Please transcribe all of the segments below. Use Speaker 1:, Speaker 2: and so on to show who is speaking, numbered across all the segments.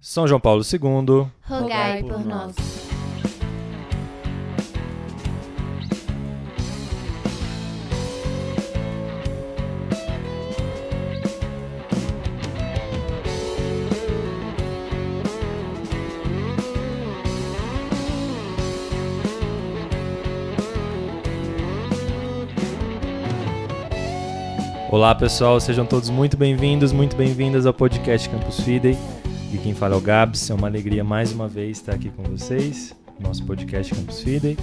Speaker 1: São João Paulo II,
Speaker 2: rogai por nós.
Speaker 1: Olá pessoal, sejam todos muito bem-vindos, muito bem-vindas ao podcast Campus Fidei. E quem fala é o Gabs, é uma alegria mais uma vez estar aqui com vocês, nosso podcast Campus Fidei.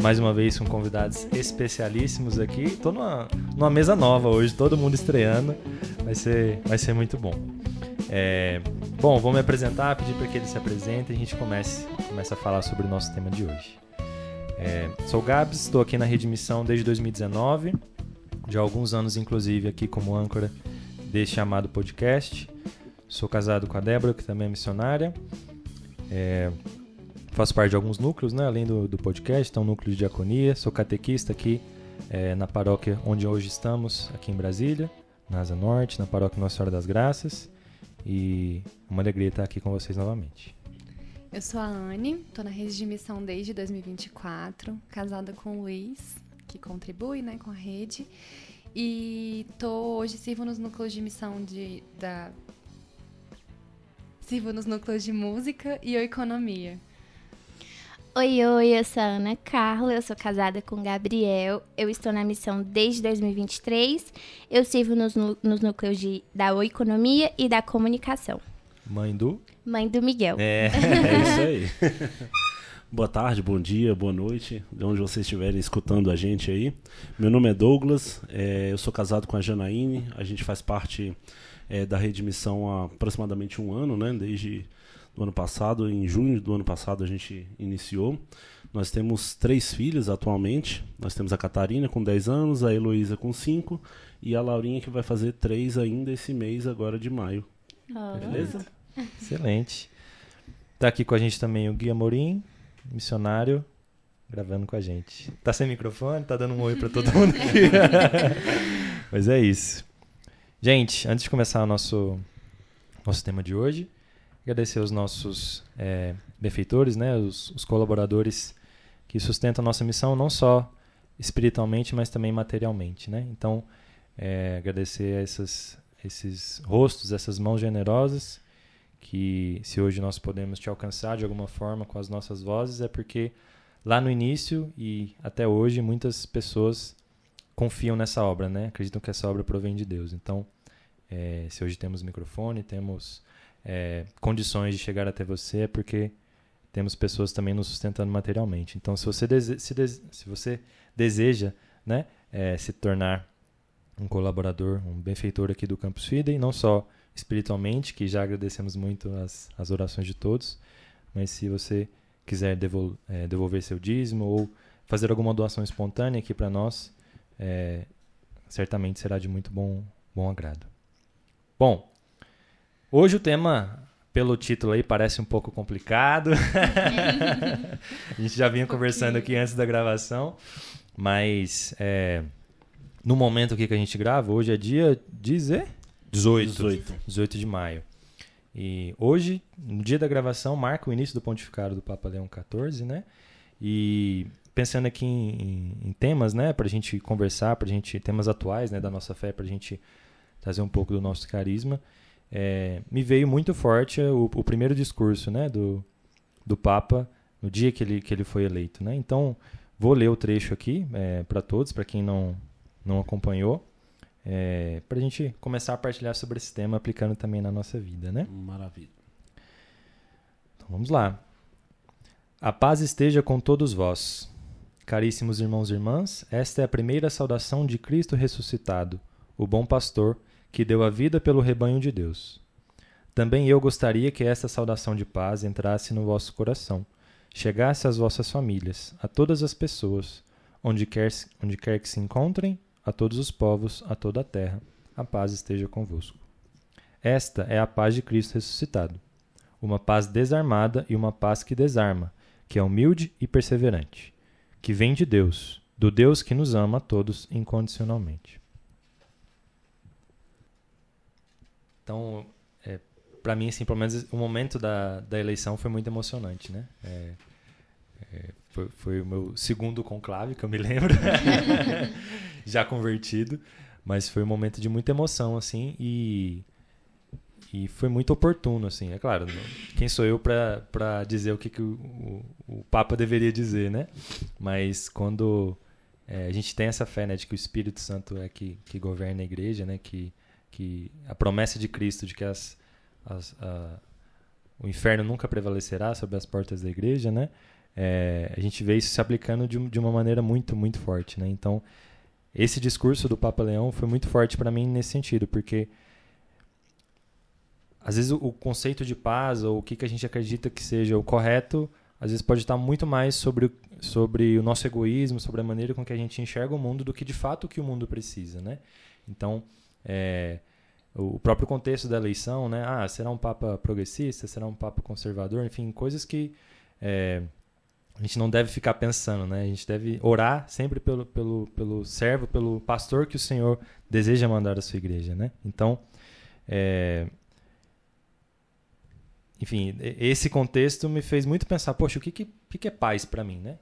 Speaker 1: Mais uma vez com convidados especialíssimos aqui. Estou numa mesa nova hoje, todo mundo estreando, vai ser muito bom. Bom, vou me apresentar, pedir para que eles se apresentem e a gente começa a falar sobre o nosso tema de hoje. Sou o Gabs, estou aqui na Rede Missão desde 2019. Já há alguns anos, inclusive, aqui como âncora deste chamado podcast. Sou casado com a Débora, que também é missionária. Faço parte de alguns núcleos, né, além do podcast, então núcleo de diaconia. Sou catequista aqui na paróquia onde hoje estamos, aqui em Brasília, na Asa Norte, na paróquia Nossa Senhora das Graças. E uma alegria estar aqui com vocês novamente.
Speaker 3: Eu sou a Anne, estou na Rede de Missão desde 2024, casada com o Luiz, que contribui, né, com a rede, e hoje sirvo nos núcleos de missão sirvo nos núcleos de música e economia.
Speaker 2: Oi, eu sou a Ana Carla, eu sou casada com o Gabriel, eu estou na missão desde 2023, eu sirvo nos núcleos da economia e da comunicação.
Speaker 1: Mãe do
Speaker 2: Miguel.
Speaker 4: É isso aí. Boa tarde, bom dia, boa noite, de onde vocês estiverem escutando a gente aí. Meu nome é Douglas, eu sou casado com a Janaíne, a gente faz parte da Rede de Missão há aproximadamente um ano, né? Desde o ano passado, em junho do ano passado a gente iniciou. Nós temos 3 filhas atualmente, nós temos a Catarina com 10 anos, a Heloísa com 5 e a Laurinha que vai fazer 3 ainda esse mês agora de maio.
Speaker 2: Oh.
Speaker 4: Beleza?
Speaker 1: Excelente. Tá aqui com a gente também o Gui Amorim, missionário, gravando com a gente. Tá sem microfone, tá dando um oi pra todo mundo aqui. Mas é isso. Gente, antes de começar o nosso tema de hoje, agradecer aos nossos benfeitores, né, os colaboradores que sustentam a nossa missão, não só espiritualmente, mas também materialmente, né? Então, agradecer a esses rostos, essas mãos generosas, que se hoje nós podemos te alcançar de alguma forma com as nossas vozes, é porque lá no início e até hoje muitas pessoas confiam nessa obra, né? Acreditam que essa obra provém de Deus. Então, se hoje temos microfone, temos condições de chegar até você, é porque temos pessoas também nos sustentando materialmente. Então, se você deseja, né, se tornar um colaborador, um benfeitor aqui do Campus Fidei, não só espiritualmente, que já agradecemos muito as orações de todos, mas se você quiser devolver seu dízimo ou fazer alguma doação espontânea aqui para nós, certamente será de muito bom agrado. Bom, hoje o tema, pelo título aí, parece um pouco complicado. A gente já vinha conversando aqui antes da gravação, mas no momento aqui que a gente grava, hoje é dia 18 de maio. E hoje, no dia da gravação, marca o início do pontificado do Papa Leão XIV, né? E pensando aqui em temas, né, pra gente conversar, temas atuais, né, da nossa fé, pra gente trazer um pouco do nosso carisma, me veio muito forte o primeiro discurso, né, do Papa no dia que ele foi eleito, né? Então, vou ler o trecho aqui para todos, para quem não acompanhou, para a gente começar a partilhar sobre esse tema, aplicando também na nossa vida, né?
Speaker 4: Maravilha.
Speaker 1: Então vamos lá. A paz esteja com todos vós. Caríssimos irmãos e irmãs, esta é a primeira saudação de Cristo ressuscitado, o bom pastor, que deu a vida pelo rebanho de Deus. Também eu gostaria que esta saudação de paz entrasse no vosso coração, chegasse às vossas famílias, a todas as pessoas, onde quer que se encontrem, a todos os povos, a toda a terra, a paz esteja convosco. Esta é a paz de Cristo ressuscitado, uma paz desarmada e uma paz que desarma, que é humilde e perseverante, que vem de Deus, do Deus que nos ama a todos incondicionalmente. Então, para mim, assim, pelo menos o momento da eleição foi muito emocionante, né? Foi o meu segundo conclave, que eu me lembro, já convertido, mas foi um momento de muita emoção, assim, e foi muito oportuno, assim, é claro, quem sou eu para dizer o que o Papa deveria dizer, né? Mas quando a gente tem essa fé, né, de que o Espírito Santo é que governa a igreja, né, que a promessa de Cristo de que o inferno nunca prevalecerá sobre as portas da igreja, né? A gente vê isso se aplicando de uma maneira muito, muito forte, né? Então, esse discurso do Papa Leão foi muito forte para mim nesse sentido, porque às vezes o conceito de paz ou o que a gente acredita que seja o correto, às vezes pode estar muito mais sobre o nosso egoísmo, sobre a maneira com que a gente enxerga o mundo do que de fato o que o mundo precisa, né? Então, o próprio contexto da eleição, né? Será um Papa progressista? Será um Papa conservador? Enfim, coisas que a gente não deve ficar pensando, né? A gente deve orar sempre pelo servo, pelo pastor que o Senhor deseja mandar à sua igreja, né? Então, enfim, esse contexto me fez muito pensar, poxa, o que é paz para mim, né?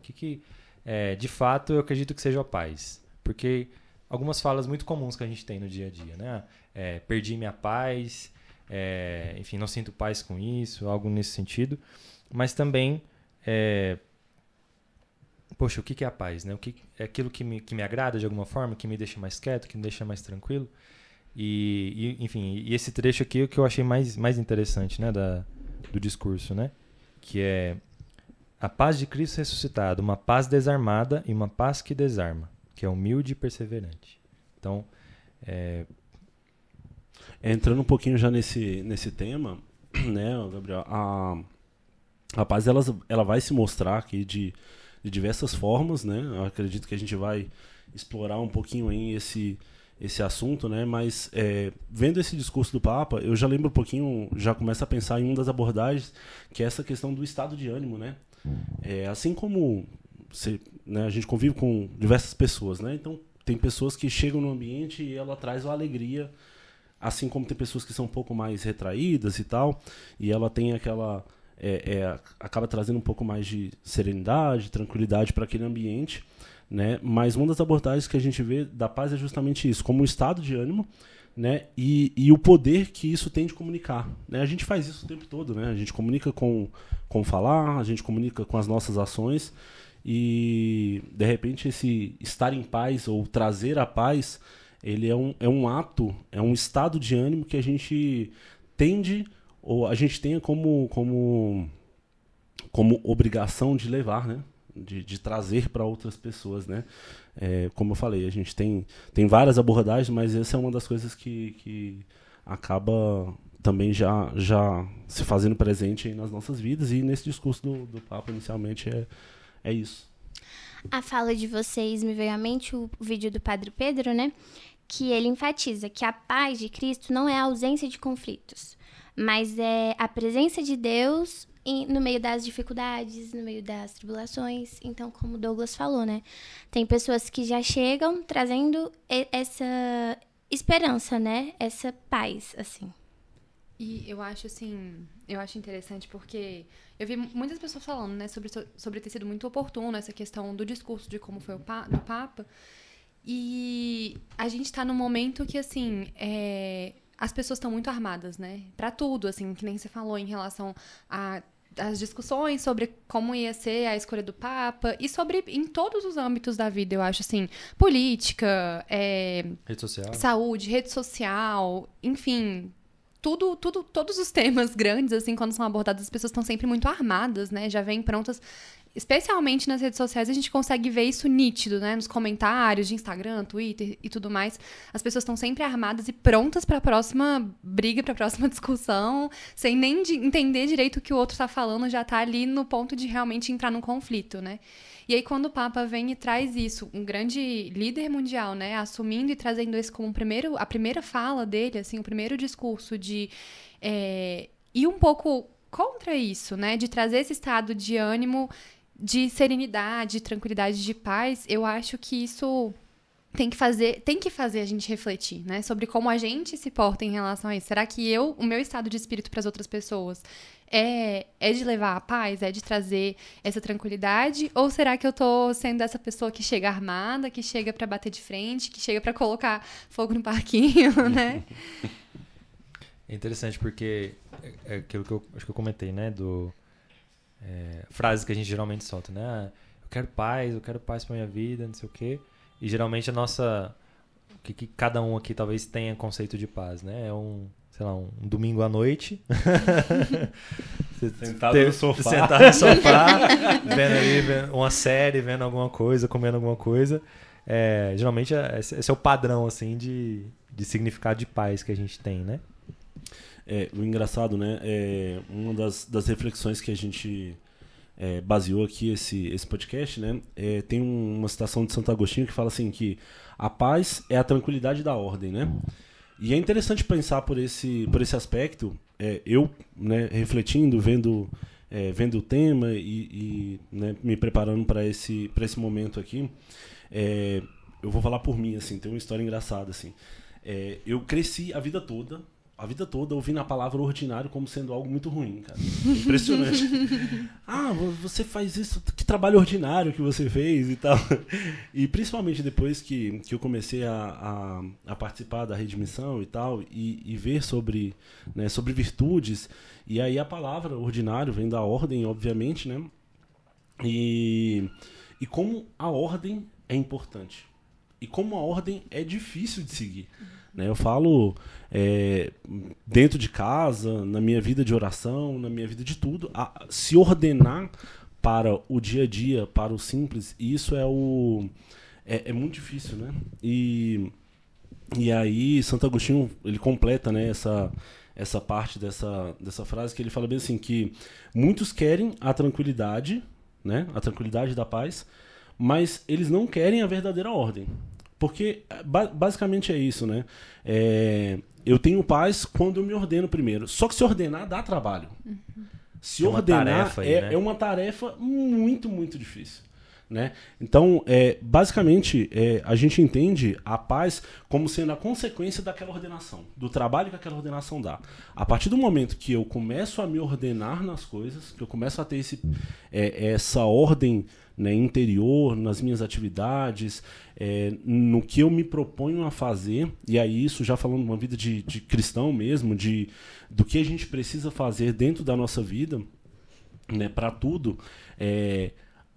Speaker 1: De fato, eu acredito que seja a paz. Porque algumas falas muito comuns que a gente tem no dia a dia, né? Perdi minha paz, enfim, não sinto paz com isso, algo nesse sentido. Mas também, poxa, o que é a paz, né? É aquilo que me agrada de alguma forma, que me deixa mais quieto, que me deixa mais tranquilo. Enfim, esse trecho aqui é o que eu achei mais interessante, né, do discurso, né? Que é a paz de Cristo ressuscitado, uma paz desarmada e uma paz que desarma, que é humilde e perseverante. Então,
Speaker 4: entrando um pouquinho já nesse tema, né, Gabriel, a paz ela vai se mostrar aqui de diversas formas, né? Eu acredito que a gente vai explorar um pouquinho aí esse assunto, né? Mas vendo esse discurso do Papa, eu já lembro um pouquinho, já começo a pensar em uma das abordagens, que é essa questão do estado de ânimo, né? Assim como né, a gente convive com diversas pessoas, né? Então tem pessoas que chegam no ambiente e ela traz uma alegria, assim como tem pessoas que são um pouco mais retraídas e tal, e ela tem aquela acaba trazendo um pouco mais de serenidade, tranquilidade para aquele ambiente, né? Mas uma das abordagens que a gente vê da paz é justamente isso, como um estado de ânimo, né? E o poder que isso tem de comunicar, né? A gente faz isso o tempo todo, né? A gente comunica com falar, a gente comunica com as nossas ações, e de repente esse estar em paz ou trazer a paz, ele é um ato, é um estado de ânimo que a gente tende, ou a gente tenha como obrigação de levar, né? De trazer para outras pessoas, né? Como eu falei, a gente tem várias abordagens, mas essa é uma das coisas que acaba também já se fazendo presente aí nas nossas vidas, e nesse discurso do Papa inicialmente é isso.
Speaker 2: A fala de vocês me veio à mente o vídeo do Padre Pedro, né? Que ele enfatiza que a paz de Cristo não é a ausência de conflitos, mas é a presença de Deus no meio das dificuldades, no meio das tribulações. Então, como o Douglas falou, né? Tem pessoas que já chegam trazendo essa esperança, né? Essa paz, assim.
Speaker 3: E eu acho interessante porque eu vi muitas pessoas falando, né, sobre ter sido muito oportuno essa questão do discurso, de como foi do Papa. E a gente está num momento que, assim, as pessoas estão muito armadas, né? Para tudo, assim, que nem você falou em relação às discussões sobre como ia ser a escolha do Papa e sobre, em todos os âmbitos da vida, eu acho, assim, política,
Speaker 1: rede social,
Speaker 3: saúde, rede social, enfim, todos os temas grandes, assim, quando são abordados, as pessoas estão sempre muito armadas, né? Já vêm prontas. Especialmente nas redes sociais, a gente consegue ver isso nítido, né? Nos comentários de Instagram, Twitter e tudo mais. As pessoas estão sempre armadas e prontas para a próxima briga, para a próxima discussão, sem nem entender direito o que o outro está falando, já está ali no ponto de realmente entrar num conflito, né? E aí, quando o Papa vem e traz isso, um grande líder mundial, né? Assumindo e trazendo isso como a primeira fala dele, assim, o primeiro discurso de... ir um pouco contra isso, né? De trazer esse estado de ânimo, de serenidade, de tranquilidade, de paz. Eu acho que isso tem que fazer a gente refletir, né? Sobre como a gente se porta em relação a isso. Será que o meu estado de espírito para as outras pessoas é de levar a paz, é de trazer essa tranquilidade? Ou será que eu tô sendo essa pessoa que chega armada, que chega para bater de frente, que chega para colocar fogo no parquinho, né?
Speaker 1: É interessante porque é aquilo que eu acho que eu comentei, né? Frases que a gente geralmente solta, né? Ah, eu quero paz pra minha vida, não sei o quê. E geralmente o que cada um aqui talvez tenha conceito de paz, né? É um domingo à noite.
Speaker 4: Sentado no sofá.
Speaker 1: Vendo uma série, vendo alguma coisa, comendo alguma coisa. Geralmente esse é o padrão, assim, de significado de paz que a gente tem, né?
Speaker 4: O engraçado, né? Uma das reflexões que a gente baseou aqui esse podcast, né? Tem uma citação de Santo Agostinho que fala assim que a paz é a tranquilidade da ordem, né? E é interessante pensar por esse aspecto. Eu, né, refletindo, vendo o tema e né, me preparando para esse momento aqui, eu vou falar por mim, assim, tem uma história engraçada, assim. Eu cresci a vida toda ouvindo a palavra ordinário como sendo algo muito ruim, cara. Impressionante. Você faz isso, que trabalho ordinário que você fez e tal. E principalmente depois que eu comecei a participar da Rede Missão e tal, e ver sobre virtudes, e aí a palavra ordinário vem da ordem, obviamente, né? E como a ordem é importante. E como a ordem é difícil de seguir. Eu falo dentro de casa, na minha vida de oração, na minha vida de tudo, se ordenar para o dia a dia, para o simples, isso é muito difícil, né? E aí Santo Agostinho ele completa, né, essa parte dessa frase que ele fala bem assim que muitos querem a tranquilidade, né, a tranquilidade da paz, mas eles não querem a verdadeira ordem. Porque basicamente é isso, né? Eu tenho paz quando eu me ordeno primeiro. Só que se ordenar dá trabalho. Uhum. Se ordenar é uma tarefa muito, muito difícil. Né? Então, basicamente, a gente entende a paz como sendo a consequência daquela ordenação, do trabalho que aquela ordenação dá. A partir do momento que eu começo a me ordenar nas coisas, que eu começo a ter essa ordem, né, interior, nas minhas atividades, no que eu me proponho a fazer, e aí isso já falando de uma vida de cristão mesmo, do que a gente precisa fazer dentro da nossa vida, né, para tudo,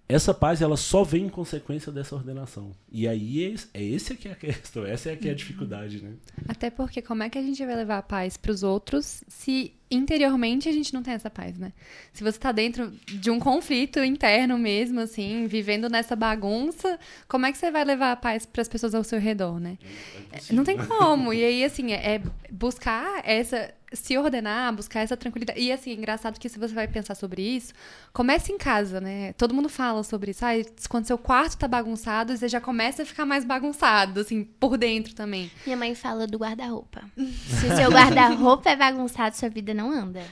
Speaker 4: essa paz ela só vem em consequência dessa ordenação. E aí esse aqui é a questão, essa é aqui a dificuldade, né?
Speaker 3: Até porque como é que a gente vai levar a paz para os outros se interiormente a gente não tem essa paz, né? Se você tá dentro de um conflito interno mesmo, assim, vivendo nessa bagunça, como é que você vai levar a paz para as pessoas ao seu redor, né? Não tem como. E aí, assim, buscar se ordenar, buscar essa tranquilidade. E, assim, é engraçado que se você vai pensar sobre isso, comece em casa, né? Todo mundo fala sobre isso. Quando seu quarto tá bagunçado, você já começa a ficar mais bagunçado, assim, por dentro também.
Speaker 2: Minha mãe fala do guarda-roupa. Se o seu guarda-roupa é bagunçado, sua vida não anda.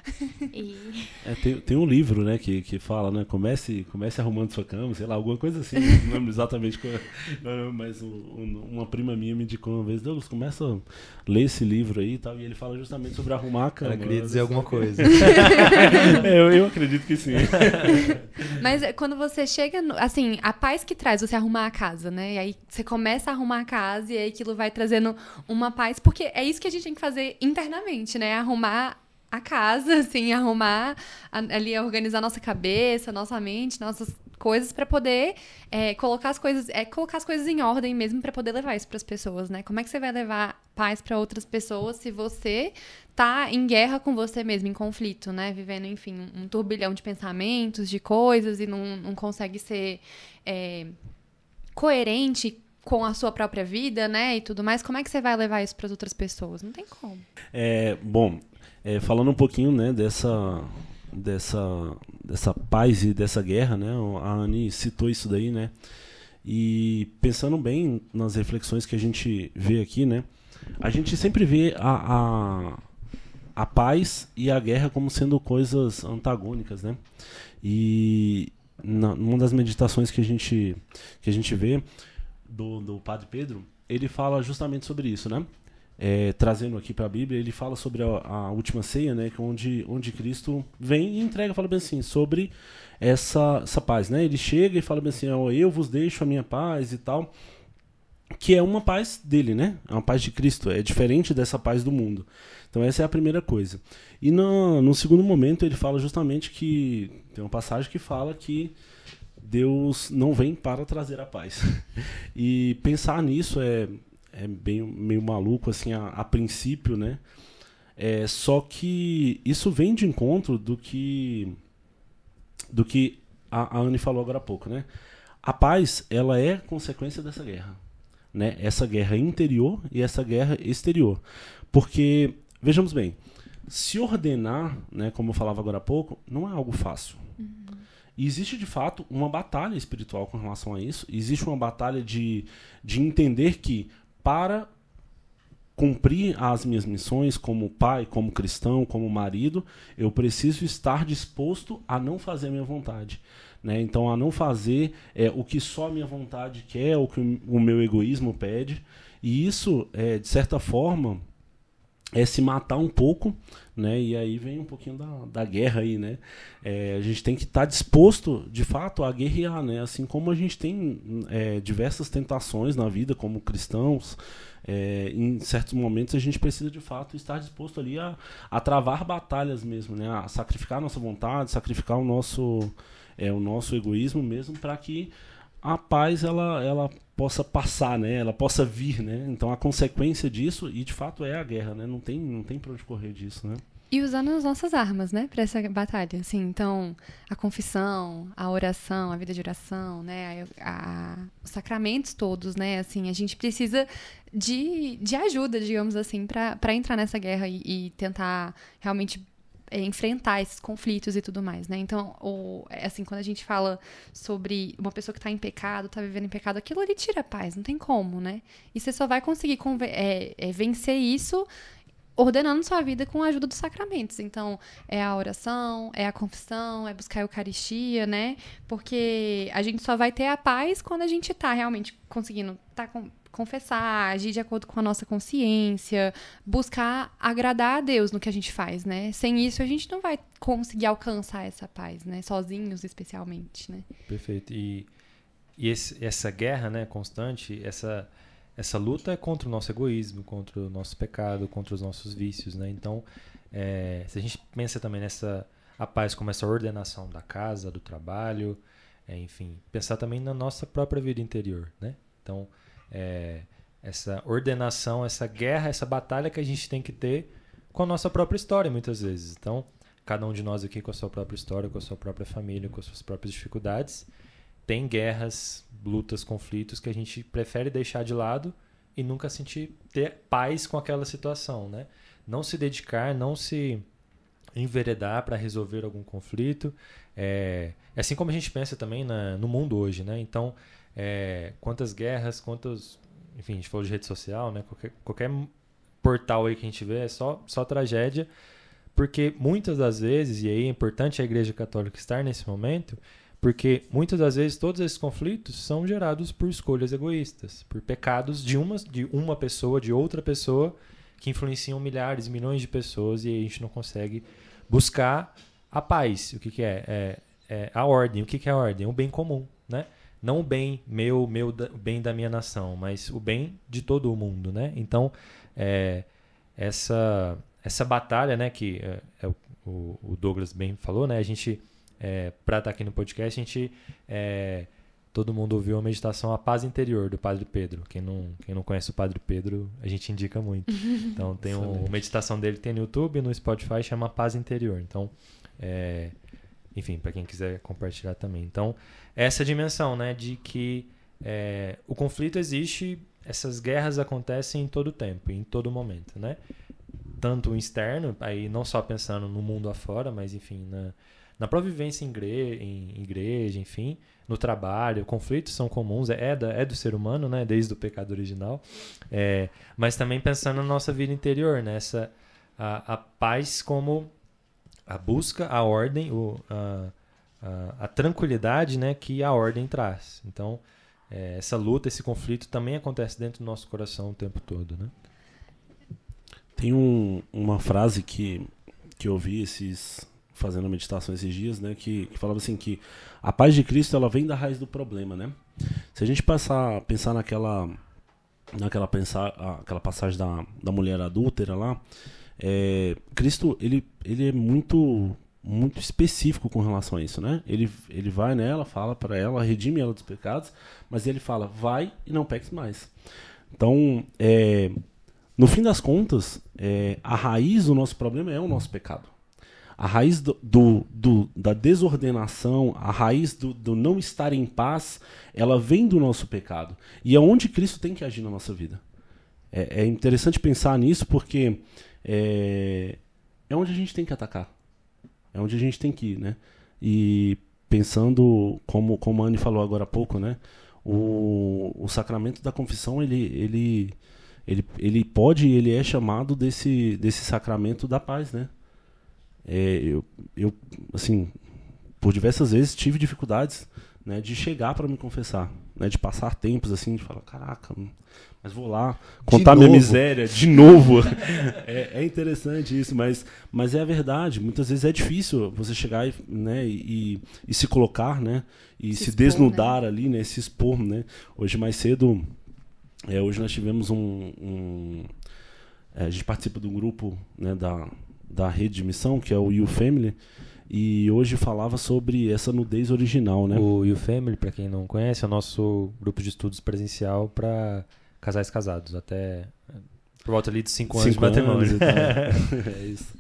Speaker 4: Tem um livro, né, que fala, né? Comece arrumando sua cama, sei lá, alguma coisa assim. Não lembro exatamente qual, mas uma prima minha me indicou uma vez, Douglas, começa a ler esse livro aí e tal. E ele fala justamente sobre arrumar a cama.
Speaker 1: Ela queria dizer alguma coisa.
Speaker 4: Eu acredito que sim.
Speaker 3: Mas quando você chega, assim, a paz que traz você arrumar a casa, né? E aí você começa a arrumar a casa e aí aquilo vai trazendo uma paz, porque é isso que a gente tem que fazer internamente, né? Arrumar a casa, assim, arrumar ali, organizar nossa cabeça, nossa mente, nossas coisas para poder colocar as coisas em ordem mesmo para poder levar isso para as pessoas, né? Como é que você vai levar paz para outras pessoas se você tá em guerra com você mesmo, em conflito, né? Vivendo, enfim, um turbilhão de pensamentos, de coisas e não consegue ser coerente com a sua própria vida, né? E tudo mais. Como é que você vai levar isso para as outras pessoas? Não tem como.
Speaker 4: Bom, falando um pouquinho, né, dessa paz e dessa guerra, né? A Anne citou isso daí, né? E pensando bem nas reflexões que a gente vê aqui, né? A gente sempre vê a paz e a guerra como sendo coisas antagônicas, né? E numa das meditações que a gente vê do Padre Pedro, ele fala justamente sobre isso, né? Trazendo aqui para a Bíblia, ele fala sobre a última ceia, né? Onde Cristo vem e entrega, fala bem assim, sobre essa paz, né? Ele chega e fala bem assim, eu vos deixo a minha paz e tal, que é uma paz dele, né? É uma paz de Cristo, é diferente dessa paz do mundo. Então essa é a primeira coisa. E no segundo momento ele fala justamente que, tem uma passagem que fala que Deus não vem para trazer a paz. E pensar nisso é meio maluco, assim, a princípio, né? Só que isso vem de encontro do que a Anne falou agora há pouco, né? A paz, ela é consequência dessa guerra, né? Essa guerra interior e essa guerra exterior. Porque, vejamos bem, se ordenar, né, como eu falava agora há pouco, não é algo fácil. E existe, de fato, uma batalha espiritual com relação a isso. Existe uma batalha de entender que, para cumprir as minhas missões como pai, como cristão, como marido, eu preciso estar disposto a não fazer a minha vontade, né? Então, a não fazer o que só a minha vontade quer, o que o meu egoísmo pede. E isso, de certa forma, é se matar um pouco, né? E aí vem um pouquinho da guerra aí, né? A gente tem que estar disposto, de fato, a guerrear, né? Assim como a gente tem diversas tentações na vida como cristãos, em certos momentos a gente precisa, de fato, estar disposto ali a travar batalhas mesmo, né? A sacrificar a nossa vontade, sacrificar o nosso egoísmo mesmo, para que a paz ela possa passar, né? Ela possa vir, né? Então a consequência disso, e de fato é a guerra, né? Não tem para onde correr disso, né?
Speaker 3: E usando as nossas armas, né, para essa batalha, assim, então, a confissão, a oração, a vida de oração, né, os sacramentos todos, né, assim, a gente precisa de ajuda, digamos assim, para entrar nessa guerra e tentar realmente enfrentar esses conflitos e tudo mais, né? Então, assim, quando a gente fala sobre uma pessoa que está em pecado, está vivendo em pecado, aquilo ali tira a paz, não tem como, né? E você só vai conseguir vencer isso ordenando sua vida com a ajuda dos sacramentos. Então, é a oração, é a confissão, é buscar a Eucaristia, né? Porque a gente só vai ter a paz quando a gente tá realmente conseguindo confessar, agir de acordo com a nossa consciência, buscar agradar a Deus no que a gente faz, né? Sem isso, a gente não vai conseguir alcançar essa paz, né? Sozinhos, especialmente, né?
Speaker 1: Perfeito. E essa guerra, né, constante, essa luta é contra o nosso egoísmo, contra o nosso pecado, contra os nossos vícios, né? Então, se a gente pensa também a paz como essa ordenação da casa, do trabalho, enfim, pensar também na nossa própria vida interior, né? Então, essa ordenação, essa guerra, essa batalha que a gente tem que ter com a nossa própria história, muitas vezes. Então, cada um de nós aqui com a sua própria história, com a sua própria família, com as suas próprias dificuldades, tem guerras, lutas, conflitos que a gente prefere deixar de lado e nunca ter paz com aquela situação, né? Não se dedicar, não se enveredar para resolver algum conflito. Assim como a gente pensa também no mundo hoje, né? Então, quantas guerras, enfim, a gente falou de rede social, né? Qualquer portal aí que a gente vê é só tragédia, porque muitas das vezes, e aí é importante a Igreja Católica estar nesse momento, porque muitas das vezes todos esses conflitos são gerados por escolhas egoístas, por pecados de uma pessoa, de outra pessoa, que influenciam milhares, milhões de pessoas, e aí a gente não consegue buscar a paz. O que é? A ordem. O que é a ordem? O bem comum, né? Não o bem meu, o bem da minha nação, mas o bem de todo o mundo, né? Então, essa batalha, né, que o Douglas bem falou, né? A gente, para estar aqui no podcast, todo mundo ouviu a meditação A Paz Interior, do Padre Pedro. Quem não conhece o Padre Pedro, a gente indica muito. Então, tem uma meditação dele, tem no YouTube, no Spotify, chama A Paz Interior. Então, enfim, para quem quiser compartilhar também. Então, essa dimensão, né, de que o conflito existe, essas guerras acontecem em todo tempo, em todo momento, né? Tanto o externo, aí não só pensando no mundo afora, mas, enfim, na própria vivência em igreja, enfim, no trabalho. Conflitos são comuns, é do ser humano, né, desde o pecado original, mas também pensando na nossa vida interior, né, a paz como a busca, a ordem, a tranquilidade, né, que a ordem traz. Então, essa luta, esse conflito também acontece dentro do nosso coração o tempo todo, né?
Speaker 4: Tem uma frase que eu ouvi fazendo a meditação esses dias, né, que falava assim que a paz de Cristo ela vem da raiz do problema, né? Se a gente pensar naquela passagem da mulher adúltera lá, Cristo ele é muito muito específico com relação a isso, né? Ele vai nela, fala para ela, redime ela dos pecados, mas ele fala, vai e não peques mais. Então, no fim das contas, a raiz do nosso problema é o nosso pecado. A raiz da desordenação, a raiz do não estar em paz, ela vem do nosso pecado. E é onde Cristo tem que agir na nossa vida. É interessante pensar nisso porque é onde a gente tem que atacar. É onde a gente tem que ir, né? E pensando, como a Anne falou agora há pouco, né? O sacramento da confissão, ele é chamado desse sacramento da paz, né? Eu assim, por diversas vezes tive dificuldades, né, de chegar para me confessar, né, de passar tempos assim, de falar, caraca, mas vou lá contar minha miséria de novo. É interessante isso, mas é a verdade. Muitas vezes é difícil você chegar e se colocar, né, e se expor, desnudar, né? Ali, né, se expor, né. Hoje mais cedo, hoje nós tivemos a gente participa de um grupo, né, da rede de missão, que é o You Family, e hoje falava sobre essa nudez original, né?
Speaker 1: O You Family, para quem não conhece, é o nosso grupo de estudos presencial para casais casados, até por volta ali de 5 anos de matrimônio.
Speaker 4: É isso.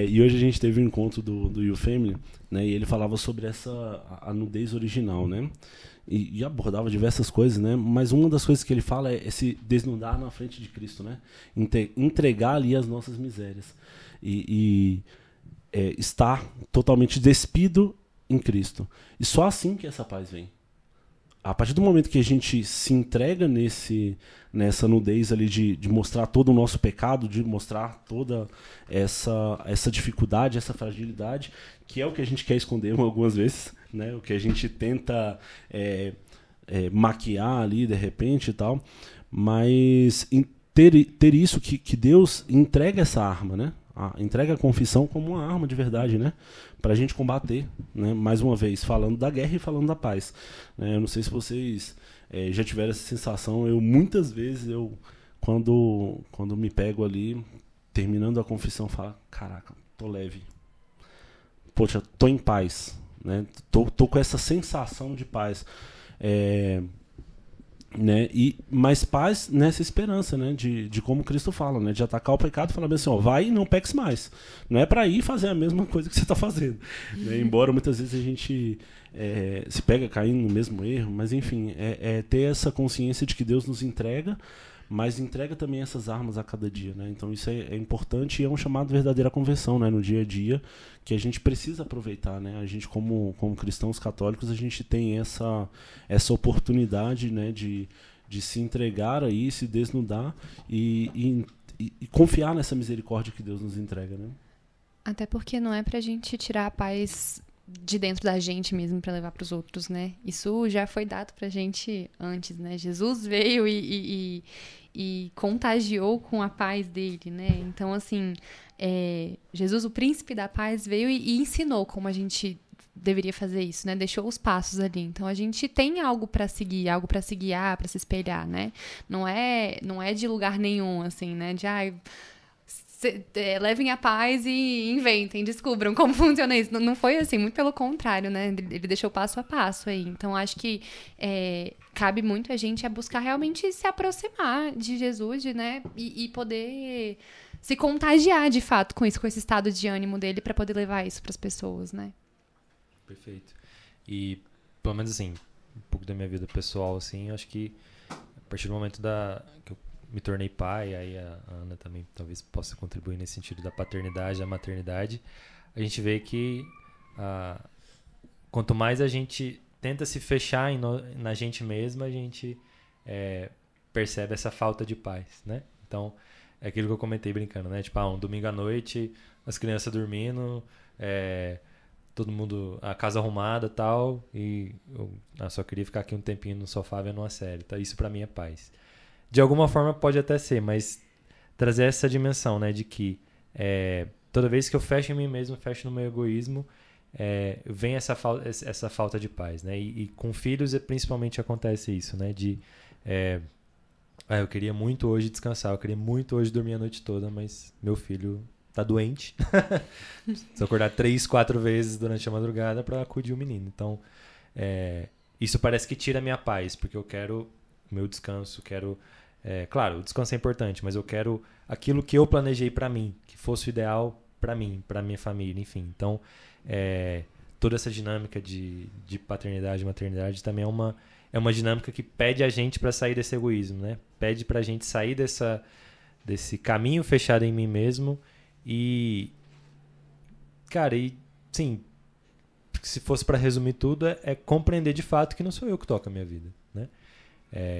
Speaker 4: E hoje a gente teve um encontro do You Family, né? E ele falava sobre a nudez original, né? E abordava diversas coisas, né? Mas uma das coisas que ele fala é se desnudar na frente de Cristo, né? Entregar ali as nossas misérias. Estar totalmente despido em Cristo. E só assim que essa paz vem. A partir do momento que a gente se entrega nessa nudez ali de mostrar todo o nosso pecado, de mostrar toda essa dificuldade, essa fragilidade, que é o que a gente quer esconder algumas vezes, né? O que a gente tenta maquiar ali de repente e tal, mas ter isso que Deus entrega essa arma, né? Entrega a confissão como uma arma de verdade, né? Para a gente combater, né? Mais uma vez, falando da guerra e falando da paz. Eu não sei se vocês já tiveram essa sensação. Muitas vezes, quando me pego ali, terminando a confissão, falo, caraca, tô leve. Poxa, tô em paz, né? Tô com essa sensação de paz. Né? Mas paz nessa esperança, né? De como Cristo fala, né? De atacar o pecado e falar bem assim, vai e não peques mais. Não é para ir fazer a mesma coisa que você está fazendo, né? Embora muitas vezes a gente se pega caindo no mesmo erro, mas enfim, ter essa consciência de que Deus nos entrega, mas entrega também essas armas a cada dia, né? Então isso é importante e é um chamado de verdadeira conversão, né? No dia a dia, que a gente precisa aproveitar, né? A gente como cristãos católicos, a gente tem essa oportunidade, né? De se entregar aí, se desnudar e confiar nessa misericórdia que Deus nos entrega, né?
Speaker 3: Até porque não é pra gente tirar a paz de dentro da gente mesmo para levar para os outros, né? Isso já foi dado pra gente antes, né? Jesus veio e contagiou com a paz dele, né? Então, assim, Jesus, o príncipe da paz, veio e ensinou como a gente deveria fazer isso, né? Deixou os passos ali. Então, a gente tem algo para seguir, algo para se guiar, para se espelhar, né? Não é de lugar nenhum, assim, né? Levem a paz e inventem, descubram como funciona isso. Não foi assim, muito pelo contrário, né? Ele deixou passo a passo aí. Então, acho que cabe muito a gente buscar realmente se aproximar de Jesus, né? E poder se contagiar, de fato, com isso, com esse estado de ânimo dele, para poder levar isso para as pessoas, né?
Speaker 1: Perfeito. E, pelo menos assim, um pouco da minha vida pessoal, assim, eu acho que a partir do momento que eu me tornei pai, aí a Ana também talvez possa contribuir nesse sentido da paternidade, da maternidade, a gente vê que quanto mais a gente tenta se fechar na gente mesma, a gente percebe essa falta de paz, né? Então, é aquilo que eu comentei brincando, né? Tipo, um domingo à noite, as crianças dormindo, todo mundo, a casa arrumada e tal, e eu só queria ficar aqui um tempinho no sofá vendo uma série. Tá? Isso pra mim é paz. De alguma forma pode até ser, mas trazer essa dimensão, né, de que toda vez que eu fecho em mim mesmo, fecho no meu egoísmo, vem essa falta de paz, né? E com filhos principalmente acontece isso, né? Eu queria muito hoje descansar, eu queria muito hoje dormir a noite toda, mas meu filho tá doente. Preciso acordar 3, 4 vezes durante a madrugada para acudir o menino. Então, isso parece que tira a minha paz, porque eu quero o meu descanso, claro, o descanso é importante, mas eu quero aquilo que eu planejei para mim, que fosse o ideal para mim, para minha família, enfim. Então, toda essa dinâmica de paternidade e maternidade também é uma dinâmica que pede a gente para sair desse egoísmo, né? Pede pra gente sair desse caminho fechado em mim mesmo e, cara, sim, se fosse para resumir tudo, é compreender de fato que não sou eu que toco a minha vida, né?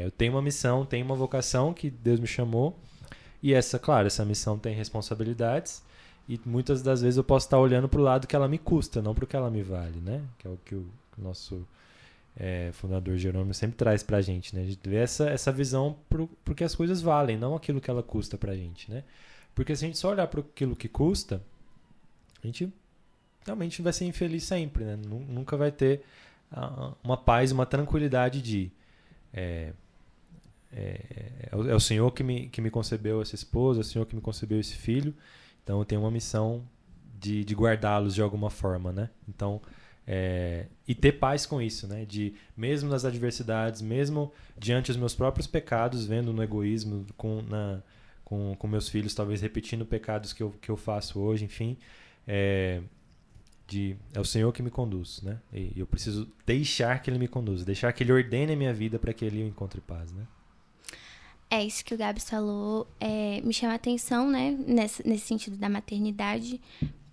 Speaker 1: Eu tenho uma missão, tenho uma vocação que Deus me chamou e essa missão tem responsabilidades e muitas das vezes eu posso estar olhando pro lado que ela me custa, não pro que ela me vale, né? Que é o que o nosso fundador Jerônimo sempre traz pra gente, né? A gente vê essa visão pro que as coisas valem, não aquilo que ela custa pra gente, né? Porque se a gente só olhar pro aquilo que custa, a gente realmente vai ser infeliz sempre, né? Nunca vai ter uma paz, uma tranquilidade de é o Senhor que me concebeu essa esposa, é o Senhor que me concebeu esse filho, então eu tenho uma missão de guardá-los de alguma forma, né? Então, e ter paz com isso, né? De, mesmo nas adversidades, mesmo diante dos meus próprios pecados, vendo no egoísmo, com meus filhos, talvez repetindo pecados que eu faço hoje, enfim, é o Senhor que me conduz, né? E eu preciso deixar que Ele me conduza, deixar que Ele ordene a minha vida para que Ele encontre paz, né?
Speaker 2: Isso que o Gabs falou me chama a atenção, né? Nesse sentido da maternidade,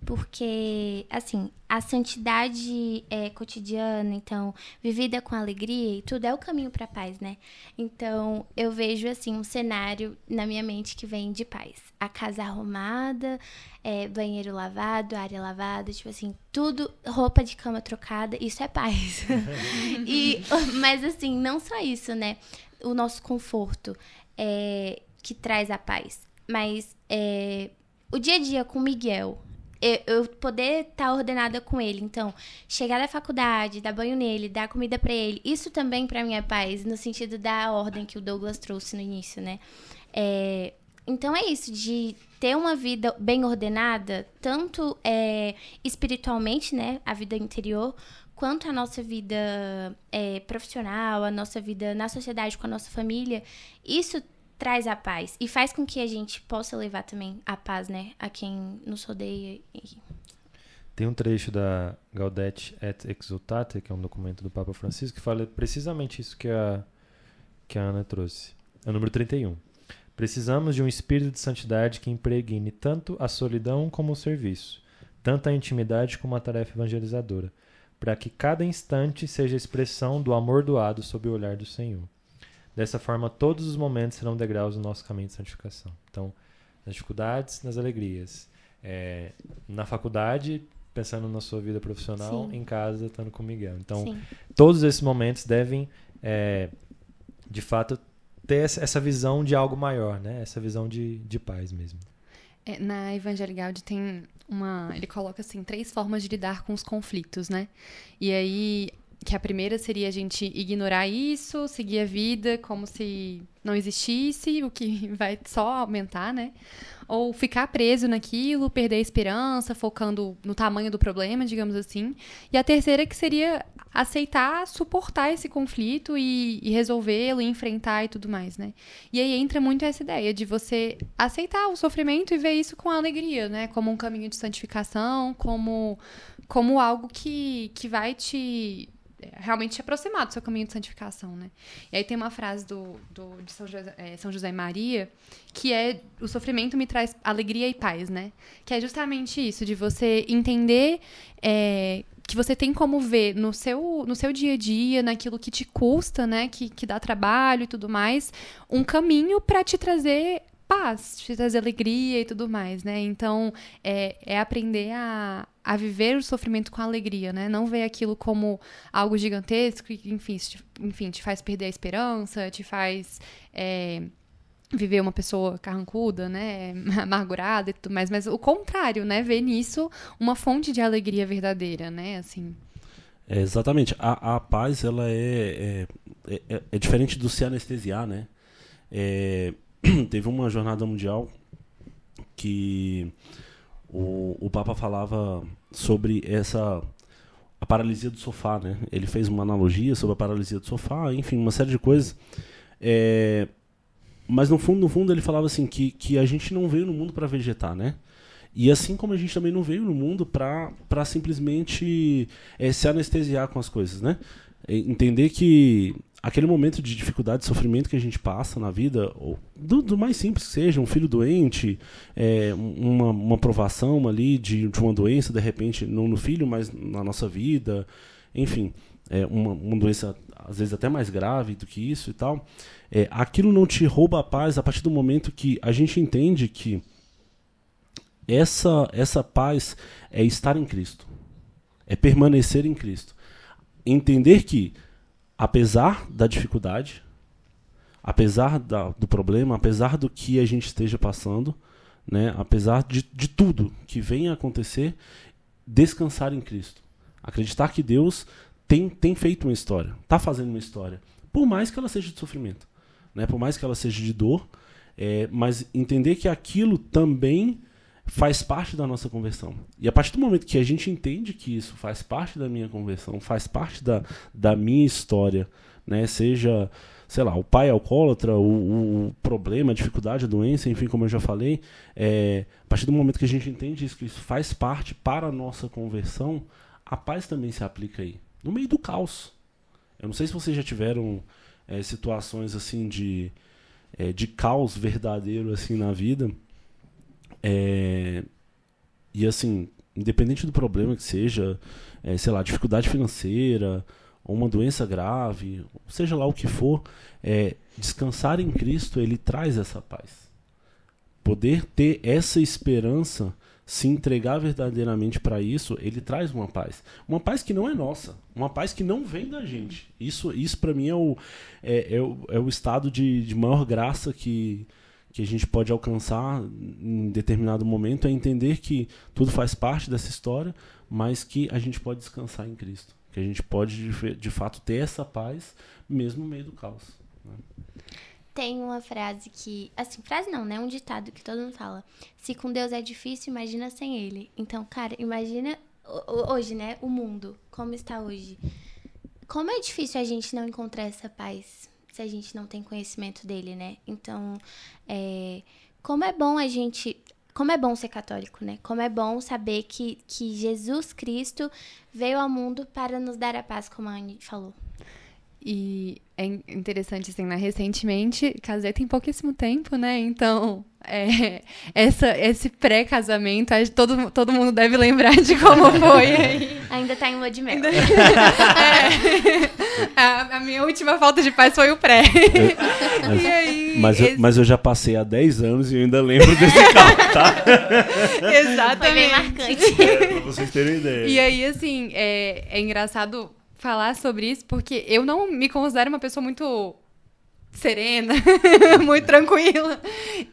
Speaker 2: porque, assim, a santidade cotidiana, então, vivida com alegria e tudo, é o caminho para a paz, né? Então, eu vejo, assim, um cenário na minha mente que vem de paz. A casa arrumada, banheiro lavado, área lavada, tipo assim, tudo, roupa de cama trocada, isso é paz. Mas, assim, não só isso, né? O nosso conforto que traz a paz, mas o dia a dia com o Miguel, eu poder estar ordenada com ele, então, chegar da faculdade, dar banho nele, dar comida pra ele, isso também pra mim é paz, no sentido da ordem que o Douglas trouxe no início, né? Então é isso, de ter uma vida bem ordenada, tanto espiritualmente, né, a vida interior, quanto a nossa vida profissional, a nossa vida na sociedade com a nossa família, isso traz a paz e faz com que a gente possa levar também a paz, né, a quem nos rodeia.
Speaker 1: Tem um trecho da Gaudete et Exultate, que é um documento do Papa Francisco, que fala precisamente isso que a Ana trouxe. É o número 31. Precisamos de um espírito de santidade que impregne tanto a solidão como o serviço, tanto a intimidade como a tarefa evangelizadora, para que cada instante seja expressão do amor doado sob o olhar do Senhor. Dessa forma, todos os momentos serão degraus no nosso caminho de santificação. Então, nas dificuldades, nas alegrias. Na faculdade, pensando na sua vida profissional, sim, em casa, estando com o Miguel. Então, sim, todos esses momentos devem, de fato, ter essa visão de algo maior, né? Essa visão de paz mesmo.
Speaker 3: Na Evangelii Gaudium tem ele coloca assim 3 formas de lidar com os conflitos, né? E aí, que a primeira seria a gente ignorar isso, seguir a vida como se não existisse, o que vai só aumentar, né? Ou ficar preso naquilo, perder a esperança, focando no tamanho do problema, digamos assim. E a terceira que seria aceitar, suportar esse conflito e resolvê-lo, e enfrentar e tudo mais, né? E aí entra muito essa ideia de você aceitar o sofrimento e ver isso com alegria, né? Como um caminho de santificação, como algo que vai realmente te aproximar do seu caminho de santificação, né? E aí tem uma frase de São José Maria, que o sofrimento me traz alegria e paz, né? Que é justamente isso, de você entender que você tem como ver no seu dia a dia, naquilo que te custa, né? Que dá trabalho e tudo mais, um caminho para te trazer paz, te trazer alegria e tudo mais, né? Então, aprender a viver o sofrimento com alegria, né? Não ver aquilo como algo gigantesco que, enfim, te faz perder a esperança, te faz viver uma pessoa carrancuda, né? Amargurada e tudo mais. Mas o contrário, né? Ver nisso uma fonte de alegria verdadeira, né? Assim.
Speaker 4: Exatamente. A paz, ela é diferente do se anestesiar, né? Teve uma jornada mundial que o Papa falava sobre a paralisia do sofá, né? Ele fez uma analogia sobre a paralisia do sofá, enfim, uma série de coisas. Mas no fundo ele falava assim que a gente não veio no mundo para vegetar, né? E assim como a gente também não veio no mundo para simplesmente se anestesiar com as coisas, né? Entender que aquele momento de dificuldade, de sofrimento que a gente passa na vida, do mais simples que seja, um filho doente, uma provação ali de uma doença, de repente, não no filho, mas na nossa vida, enfim, uma doença às vezes até mais grave do que isso e tal, aquilo não te rouba a paz a partir do momento que a gente entende que essa paz é estar em Cristo, é permanecer em Cristo. Entender que, apesar da dificuldade, apesar do problema, apesar do que a gente esteja passando, né, apesar de tudo que venha a acontecer, descansar em Cristo. Acreditar que Deus tem feito uma história, está fazendo uma história, por mais que ela seja de sofrimento, né, por mais que ela seja de dor, mas entender que aquilo também faz parte da nossa conversão. E a partir do momento que a gente entende que isso faz parte da minha conversão, faz parte da minha história, né? Seja, sei lá, o pai alcoólatra, o problema, a dificuldade, a doença, enfim, como eu já falei, a partir do momento que a gente entende isso, que isso faz parte para a nossa conversão, a paz também se aplica aí, no meio do caos. Eu não sei se vocês já tiveram situações assim de caos verdadeiro assim na vida. E assim, independente do problema que seja, sei lá, dificuldade financeira, ou uma doença grave, seja lá o que for, descansar em Cristo, ele traz essa paz. Poder ter essa esperança, se entregar verdadeiramente para isso, ele traz uma paz. Uma paz que não é nossa, uma paz que não vem da gente. Isso para mim é o estado de maior graça que a gente pode alcançar em determinado momento, é entender que tudo faz parte dessa história, mas que a gente pode descansar em Cristo. Que a gente pode, de fato, ter essa paz mesmo no meio do caos. Né?
Speaker 2: Tem uma frase que... Assim, frase não, né? Um ditado que todo mundo fala. Se com Deus é difícil, imagina sem Ele. Então, cara, imagina hoje, né? O mundo, como está hoje. Como é difícil a gente não encontrar essa paz se a gente não tem conhecimento dele, né? Então, como é bom ser católico, né? Como é bom saber que Jesus Cristo veio ao mundo para nos dar a paz, como a Anne falou.
Speaker 3: E é interessante, assim, né? Recentemente, casei tem pouquíssimo tempo, né? Então, esse pré-casamento, acho que todo mundo deve lembrar de como foi aí.
Speaker 2: Ainda tá em lua de mel.
Speaker 3: A minha última falta de paz foi o pré.
Speaker 4: Mas,
Speaker 3: e aí,
Speaker 4: mas eu já passei há 10 anos e eu ainda lembro desse carro, tá?
Speaker 3: Exatamente.
Speaker 2: Foi bem marcante.
Speaker 4: Pra vocês terem ideia.
Speaker 3: E aí, assim, é engraçado falar sobre isso, porque eu não me considero uma pessoa muito serena, muito tranquila.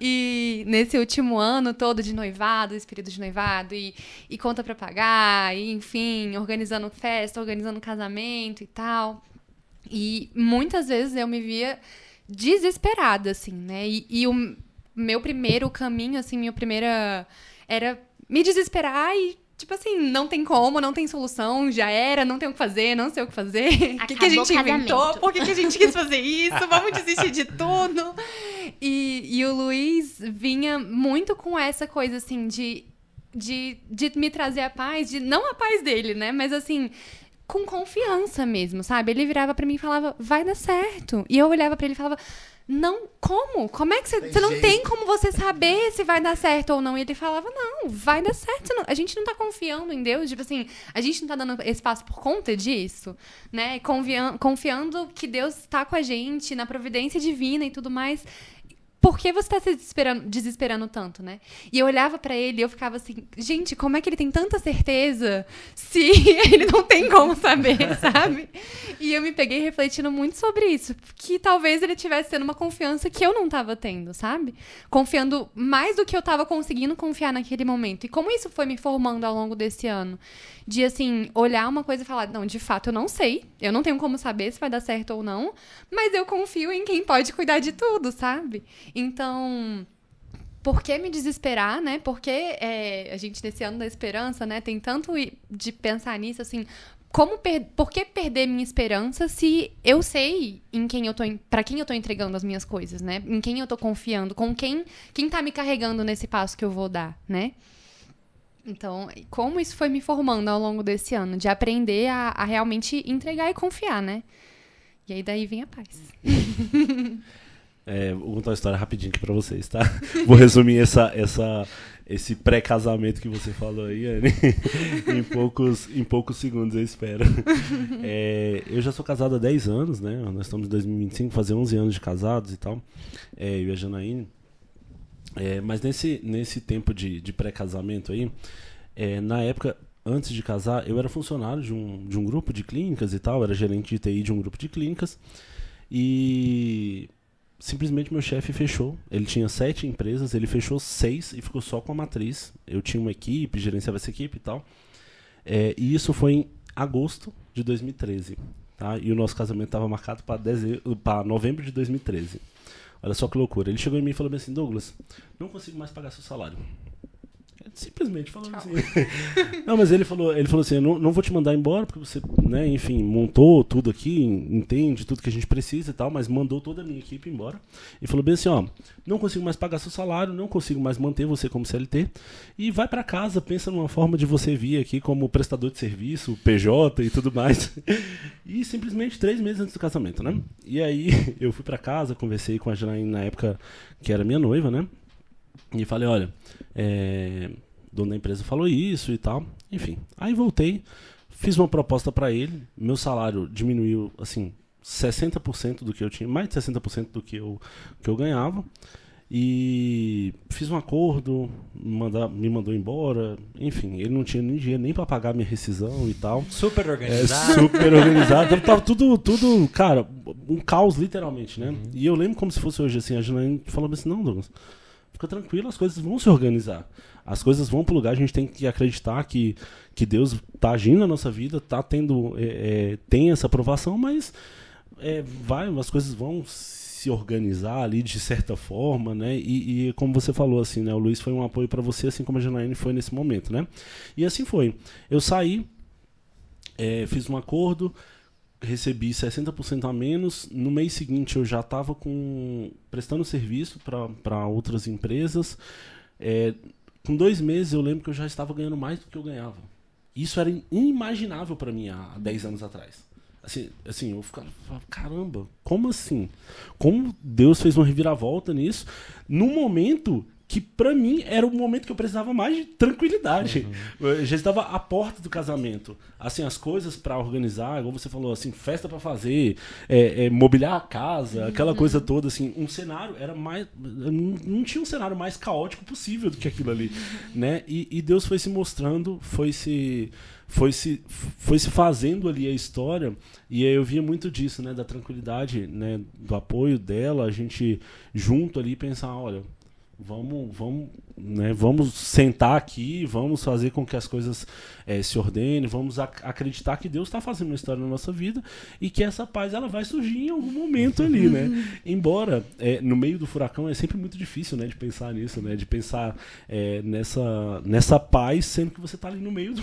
Speaker 3: E nesse último ano todo de noivado, esse período de noivado, e conta pra pagar, e enfim, organizando festa, organizando casamento e tal. E muitas vezes eu me via desesperada, assim, né? E o meu primeiro caminho, assim, minha primeira... era me desesperar e tipo assim, não tem como, não tem solução, já era, não tem o que fazer, não sei o que fazer. O que a gente inventou? Por que a gente quis fazer isso? Vamos desistir de tudo. E o Luiz vinha muito com essa coisa, assim, de me trazer a paz, não a paz dele, né? Mas assim, com confiança mesmo, sabe? Ele virava pra mim e falava, vai dar certo. E eu olhava pra ele e falava... Não, como? Como é que você não tem como você saber se vai dar certo ou não? E ele falava, não, vai dar certo. A gente não tá confiando em Deus, tipo assim, a gente não tá dando espaço por conta disso, né? Confiando que Deus tá com a gente, na providência divina e tudo mais. por que você tá se desesperando tanto, né? E eu olhava pra ele e eu ficava assim, gente, como é que ele tem tanta certeza se ele não tem como saber, sabe? E eu me peguei refletindo muito sobre isso, que talvez ele tivesse tendo uma confiança que eu não tava tendo, sabe? Confiando mais do que eu tava conseguindo confiar naquele momento. E como isso foi me formando ao longo desse ano? De, assim, olhar uma coisa e falar, não, de fato, eu não sei. Eu não tenho como saber se vai dar certo ou não. Mas eu confio em quem pode cuidar de tudo, sabe? Então, por que me desesperar, né? Porque a gente, nesse ano da esperança, né? Tem tanto de pensar nisso, assim... Por que perder minha esperança se eu sei pra quem eu tô entregando as minhas coisas, né? Em quem eu tô confiando, com quem tá me carregando nesse passo que eu vou dar, né? Então, como isso foi me formando ao longo desse ano, de aprender a realmente entregar e confiar, né? E aí daí vem a paz.
Speaker 4: Vou contar uma história rapidinho aqui pra vocês, tá? Vou resumir esse pré-casamento que você falou aí, Anne, em poucos segundos, eu espero. Eu já sou casado há 10 anos, né? Nós estamos em 2025, fazer 11 anos de casados e tal. Eu e a Janaíne. Mas nesse tempo de pré-casamento aí, na época, antes de casar, eu era funcionário de um grupo de clínicas e tal, era gerente de TI de um grupo de clínicas, e simplesmente meu chefe fechou. Ele tinha 7 empresas, ele fechou 6 e ficou só com a matriz. Eu tinha uma equipe, gerenciava essa equipe e tal. E isso foi em agosto de 2013. Tá? E o nosso casamento estava marcado para novembro de 2013. Olha só que loucura. Ele chegou em mim e falou assim, Douglas, não consigo mais pagar seu salário. Simplesmente falando assim. Não, mas ele falou assim, eu não vou te mandar embora, porque você, né, enfim, montou tudo aqui, entende tudo que a gente precisa e tal, mas mandou toda a minha equipe embora. E falou bem assim, ó, não consigo mais pagar seu salário, não consigo mais manter você como CLT, e vai pra casa, pensa numa forma de você vir aqui como prestador de serviço, PJ e tudo mais. E simplesmente 3 meses antes do casamento, né? E aí eu fui pra casa, conversei com a Janaína na época que era minha noiva, né? E falei, olha, o dono da empresa falou isso e tal. Enfim, aí voltei, fiz uma proposta para ele. Meu salário diminuiu, assim, 60% do que eu tinha, mais de 60% do que eu ganhava. E fiz um acordo, me mandou embora. Enfim, ele não tinha nem dinheiro nem para pagar minha rescisão e tal.
Speaker 1: Super organizado.
Speaker 4: Super organizado. Tava tudo, cara, um caos literalmente, né? E eu lembro como se fosse hoje, assim, a Janaína falou assim, não, Douglas, fica tranquilo, as coisas vão se organizar. As coisas vão pro lugar, a gente tem que acreditar que Deus tá agindo na nossa vida, tá tendo, tem essa aprovação, mas as coisas vão se organizar ali de certa forma, né? E como você falou, assim, né? O Luiz foi um apoio para você, assim como a Janaíne foi nesse momento, né? E assim foi. Eu saí, fiz um acordo, recebi 60% a menos. No mês seguinte eu já estava prestando serviço para outras empresas. Com 2 meses eu lembro que eu já estava ganhando mais do que eu ganhava. Isso era inimaginável para mim há 10 anos atrás. Assim, eu ficava, caramba, como assim? Como Deus fez uma reviravolta nisso, num momento que pra mim era o momento que eu precisava mais de tranquilidade. Eu já estava à porta do casamento. Assim, as coisas pra organizar, igual você falou, assim, festa pra fazer, mobiliar a casa, aquela coisa toda, assim, um cenário era mais... Não tinha um cenário mais caótico possível do que aquilo ali, né? E Deus foi se mostrando, foi se fazendo ali a história, e aí eu via muito disso, né, da tranquilidade, né, do apoio dela, a gente junto ali pensar, olha, vamos sentar aqui, vamos fazer com que as coisas se ordenem, vamos acreditar que Deus está fazendo uma história na nossa vida e que essa paz ela vai surgir em algum momento ali, né? Embora no meio do furacão é sempre muito difícil, né, de pensar nisso, né, de pensar nessa paz, sendo que você está ali no meio do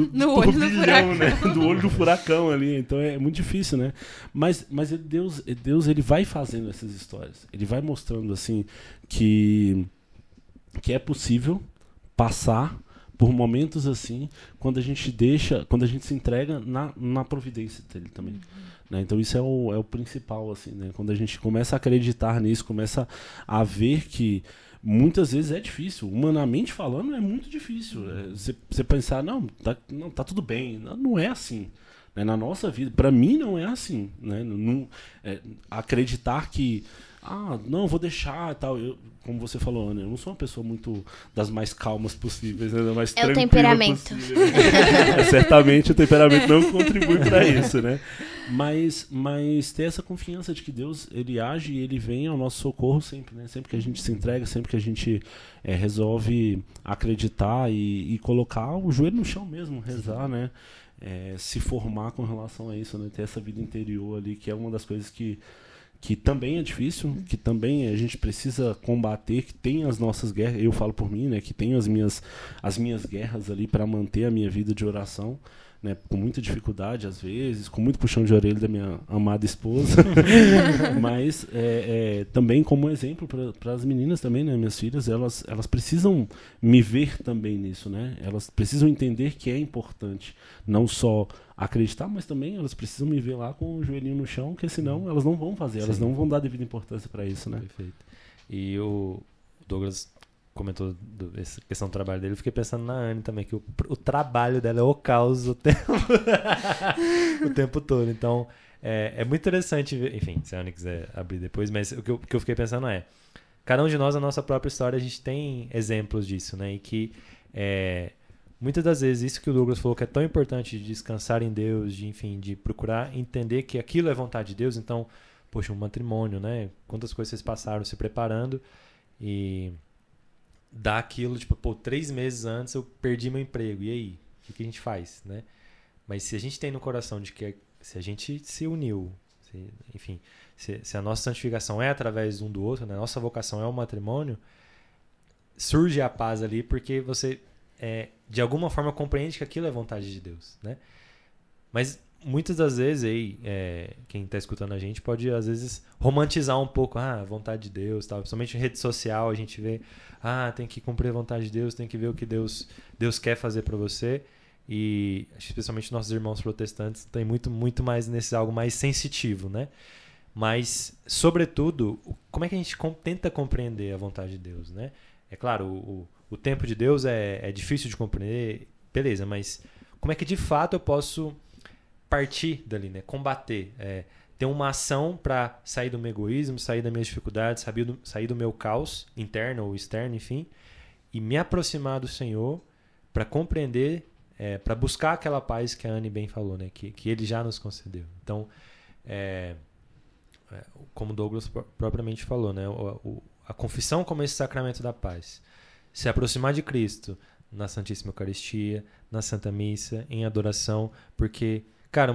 Speaker 4: turbilhão, né, do olho do furacão ali, então é muito difícil, né? Mas Deus ele vai fazendo essas histórias, ele vai mostrando assim que é possível passar por momentos assim, quando a gente se entrega na providência dele também. Né? Então isso é o principal, assim, né? Quando a gente começa a acreditar nisso, começa a ver que muitas vezes é difícil, humanamente falando é muito difícil. Você pensar, não, tá tudo bem, não é assim. Né? Na nossa vida, para mim não é assim. Né? Acreditar que não, vou deixar e tal. Como você falou, Ana, eu não sou uma pessoa muito das mais calmas possíveis, né? Da mais tranquila
Speaker 2: o temperamento.
Speaker 4: Possível. Certamente o temperamento não contribui para isso, né? Mas ter essa confiança de que Deus, ele age e ele vem ao nosso socorro sempre, né? Sempre que a gente se entrega, sempre que a gente resolve acreditar e colocar o joelho no chão mesmo, rezar, né? Se formar com relação a isso, né? Ter essa vida interior ali, que é uma das coisas que também é difícil, que também a gente precisa combater, que tem as nossas guerras, eu falo por mim, né, que tem as minhas guerras ali para manter a minha vida de oração, né, com muita dificuldade às vezes, com muito puxão de orelha da minha amada esposa, mas também como exemplo para as meninas também, né, minhas filhas, elas precisam me ver também nisso, né, elas precisam entender que é importante, não só acreditar, mas também elas precisam me ver lá com o joelhinho no chão, porque senão elas não vão fazer, elas não vão dar devida importância para isso, né.
Speaker 1: Perfeito. E o Douglas comentou essa questão do trabalho dele, eu fiquei pensando na Anne também, que o trabalho dela é o caos o tempo todo. Então, é muito interessante ver, enfim, se a Anne quiser abrir depois, mas o que eu fiquei pensando cada um de nós, na nossa própria história, a gente tem exemplos disso, né? E que muitas das vezes isso que o Douglas falou, que é tão importante de descansar em Deus, de procurar entender que aquilo é vontade de Deus. Então, poxa, um matrimônio, né? Quantas coisas vocês passaram se preparando e dá aquilo, 3 meses antes eu perdi meu emprego, e aí? O que a gente faz, né? Mas se a gente tem no coração de que se a gente se uniu, se a nossa santificação é através um do outro, né? A nossa vocação é o matrimônio, surge a paz ali porque você, de alguma forma, compreende que aquilo é vontade de Deus, né? Mas muitas das vezes, quem está escutando a gente pode, às vezes, romantizar um pouco a vontade de Deus, tal. Principalmente em rede social, a gente vê, tem que cumprir a vontade de Deus, tem que ver o que Deus quer fazer para você. E, especialmente nossos irmãos protestantes, tem muito, muito mais nesse algo mais sensitivo, né? Mas, sobretudo, como é que a gente tenta compreender a vontade de Deus, né? É claro, o tempo de Deus é difícil de compreender, beleza, mas como é que de fato eu posso partir dali, né? Combater, ter uma ação para sair do meu egoísmo, sair das minhas dificuldades, sair do meu caos interno ou externo, enfim, e me aproximar do Senhor para compreender, para buscar aquela paz que a Anne bem falou, né? Que Ele já nos concedeu. Então, como Douglas propriamente falou, né? A confissão como esse sacramento da paz, se aproximar de Cristo na Santíssima Eucaristia, na Santa Missa, em adoração, porque, cara,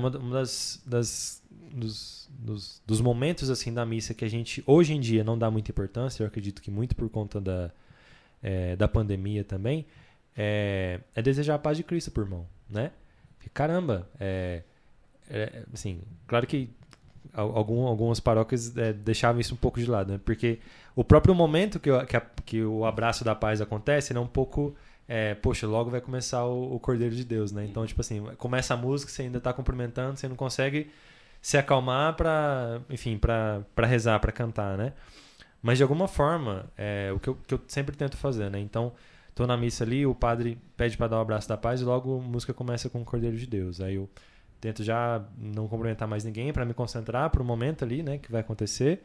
Speaker 1: dos momentos assim da missa que a gente hoje em dia não dá muita importância, eu acredito que muito por conta da pandemia também, é desejar a paz de Cristo por irmão, né? Porque, caramba, assim, claro que algumas paróquias deixavam isso um pouco de lado, né? Porque o próprio momento que o abraço da paz acontece, ele é um pouco... poxa, logo vai começar o Cordeiro de Deus, né? Então, começa a música, você ainda está cumprimentando, você não consegue se acalmar para rezar, para cantar, né? Mas, de alguma forma, o que eu sempre tento fazer, né? Então, tô na missa ali, o padre pede para dar o abraço da paz e logo a música começa com o Cordeiro de Deus. Aí eu tento já não cumprimentar mais ninguém para me concentrar para o momento ali, né? Que vai acontecer.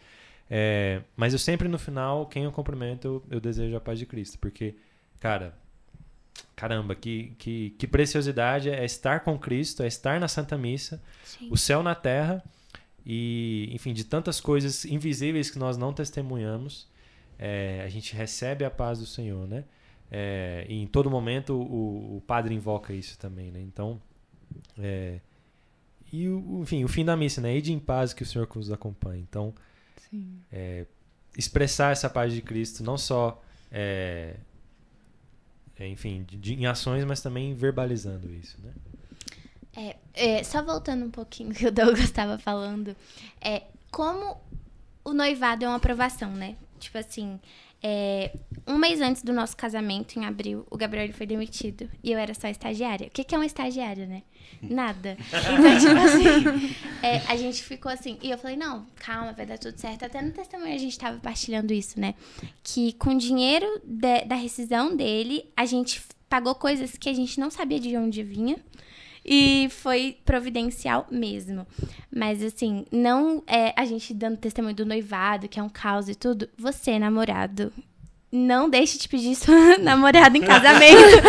Speaker 1: Mas eu sempre, no final, quem eu cumprimento, eu desejo a paz de Cristo. Porque, caramba, que preciosidade é estar com Cristo, é estar na Santa Missa, sim, o céu na terra e, enfim, de tantas coisas invisíveis que nós não testemunhamos, a gente recebe a paz do Senhor, né? E em todo momento o padre invoca isso também, né? Então, enfim, o fim da missa, né? Ide em paz, que o Senhor nos acompanhe. Então, sim, expressar essa paz de Cristo, não só... enfim, em ações, mas também verbalizando isso, né?
Speaker 2: Só voltando um pouquinho que o Douglas estava falando, como o noivado é uma aprovação, né? Tipo assim, um mês antes do nosso casamento, em abril, o Gabriel foi demitido e eu era só estagiária. O que é uma estagiária, né? Nada. Então, tipo assim, a gente ficou assim, e eu falei, não, calma, vai dar tudo certo. Até no testemunho a gente estava partilhando isso, né? Que com o dinheiro da rescisão dele, a gente pagou coisas que a gente não sabia de onde vinha. E foi providencial mesmo. Mas, assim, não é a gente dando testemunho do noivado, que é um caos e tudo. Você, namorado, não deixe de pedir sua namorada em casamento,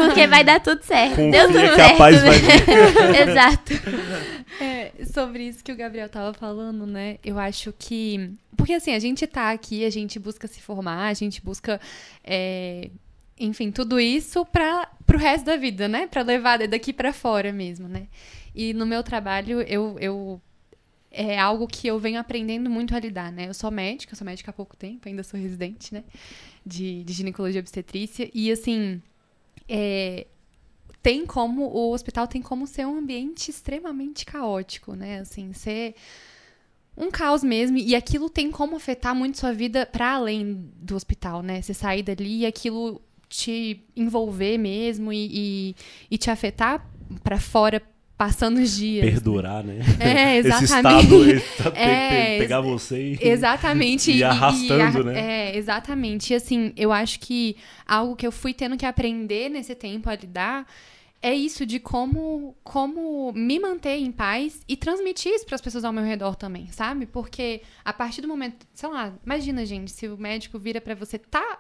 Speaker 2: porque vai dar tudo certo. Deu tudo
Speaker 4: Confia que
Speaker 2: certo.
Speaker 4: a paz vai vir.
Speaker 2: Exato.
Speaker 3: Sobre isso que o Gabriel tava falando, né? Eu acho que... Porque, assim, a gente tá aqui, a gente busca se formar, a gente busca... Enfim, tudo isso pro resto da vida, né? Pra levar daqui pra fora mesmo, né? E no meu trabalho, é algo que eu venho aprendendo muito a lidar, né? Eu sou médica há pouco tempo, ainda sou residente, né? De ginecologia e obstetrícia. E, assim, o hospital tem como ser um ambiente extremamente caótico, né? Assim, ser um caos mesmo. E aquilo tem como afetar muito sua vida para além do hospital, né? Você sair dali e aquilo te envolver mesmo e te afetar para fora, passando os dias.
Speaker 4: Perdurar, né?
Speaker 3: Exatamente.
Speaker 4: Esse estado pegar você
Speaker 3: exatamente.
Speaker 4: e arrastando, né?
Speaker 3: Exatamente. E, assim, eu acho que algo que eu fui tendo que aprender nesse tempo a lidar é isso de como me manter em paz e transmitir isso para as pessoas ao meu redor também, sabe? Porque a partir do momento, sei lá, imagina, gente, se o médico vira para você, tá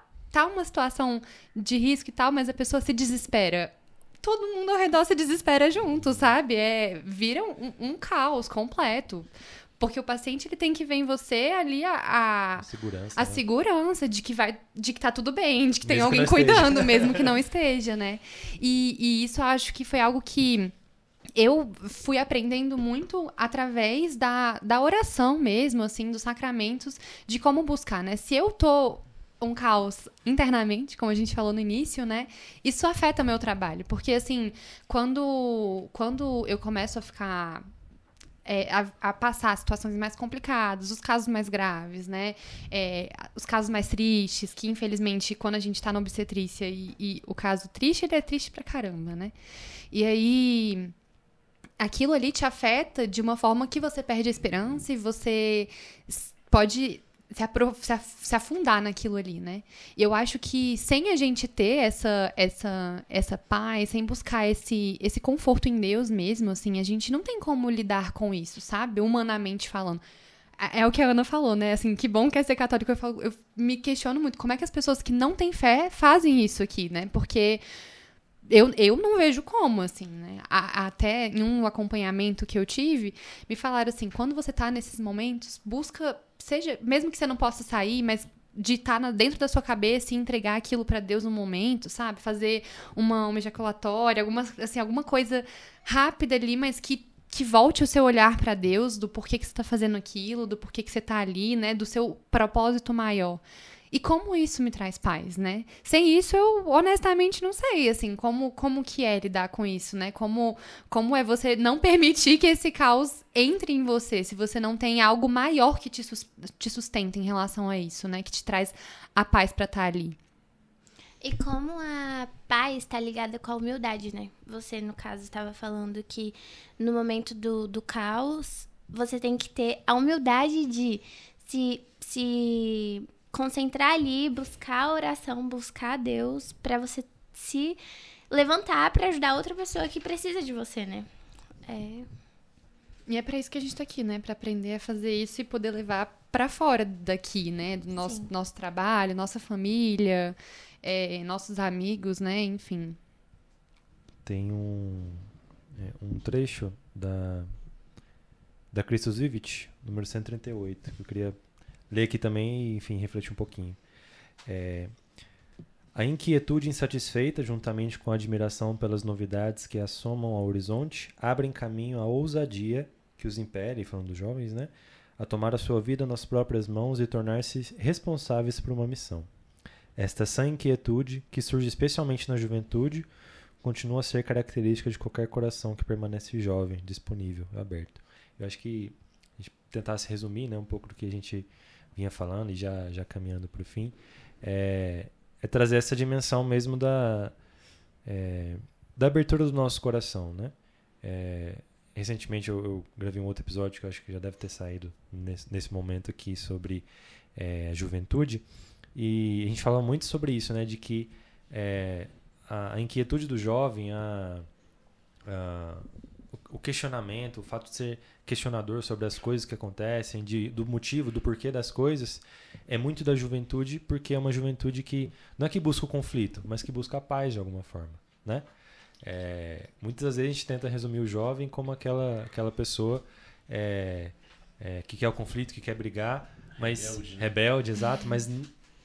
Speaker 3: uma situação de risco e tal, mas a pessoa se desespera. Todo mundo ao redor se desespera junto, sabe? Vira um caos completo. Porque o paciente ele tem que ver em você ali a segurança de que tá tudo bem, de que tem alguém cuidando, mesmo que não esteja, né? E isso eu acho que foi algo que eu fui aprendendo muito através da oração mesmo, assim, dos sacramentos, de como buscar, né? Se eu tô um caos internamente, como a gente falou no início, né? Isso afeta meu trabalho. Porque, assim, quando eu começo a ficar... a passar situações mais complicadas, os casos mais graves, né? Os casos mais tristes, que, infelizmente, quando a gente tá na obstetrícia e o caso triste, ele é triste pra caramba, né? E aí... aquilo ali te afeta de uma forma que você perde a esperança e você pode se afundar naquilo ali, né? E eu acho que sem a gente ter essa paz, sem buscar esse conforto em Deus mesmo, assim, a gente não tem como lidar com isso, sabe? Humanamente falando. É o que a Ana falou, né? Assim, que bom que é ser católico. Eu me questiono muito como é que as pessoas que não têm fé fazem isso aqui, né? Porque eu não vejo como, assim, né? Até em um acompanhamento que eu tive, me falaram assim, quando você tá nesses momentos, busca, mesmo que você não possa sair, mas de estar dentro da sua cabeça e entregar aquilo pra Deus no momento, sabe? Fazer uma ejaculatória, alguma coisa rápida ali, mas que volte o seu olhar pra Deus, do porquê que você tá fazendo aquilo, do porquê que você tá ali, né? Do seu propósito maior. E como isso me traz paz, né? Sem isso, eu honestamente não sei, assim, como que é lidar com isso, né? Como é você não permitir que esse caos entre em você, se você não tem algo maior que te sustenta em relação a isso, né? Que te traz a paz pra estar ali.
Speaker 2: E como a paz está ligada com a humildade, né? Você, no caso, estava falando que no momento do caos, você tem que ter a humildade de se concentrar ali, buscar a oração, buscar a Deus, pra você se levantar pra ajudar outra pessoa que precisa de você, né?
Speaker 3: E é pra isso que a gente tá aqui, né? Pra aprender a fazer isso e poder levar pra fora daqui, né? Do nosso trabalho, nossa família, nossos amigos, né? Enfim.
Speaker 1: Tem um trecho da Christus Vivit, número 138, que eu queria ler aqui também e, enfim, refletir um pouquinho. A inquietude insatisfeita, juntamente com a admiração pelas novidades que assomam ao horizonte, abrem caminho à ousadia que os impele, falando dos jovens, né, a tomar a sua vida nas próprias mãos e tornar-se responsáveis por uma missão. Esta sã inquietude, que surge especialmente na juventude, continua a ser característica de qualquer coração que permanece jovem, disponível, aberto. Eu acho que a gente tentasse resumir, né, um pouco do que a gente vinha falando e já caminhando para o fim, é trazer essa dimensão mesmo da abertura do nosso coração, né? Recentemente eu gravei um outro episódio que eu acho que já deve ter saído nesse momento aqui sobre a juventude, e a gente fala muito sobre isso, né? De que a inquietude do jovem, o questionamento, o fato de ser questionador sobre as coisas que acontecem, do motivo, do porquê das coisas, é muito da juventude, porque é uma juventude que não é que busca o conflito, mas que busca a paz de alguma forma, né? Muitas das vezes a gente tenta resumir o jovem como aquela pessoa que quer o conflito, que quer brigar, mas rebelde, exato, mas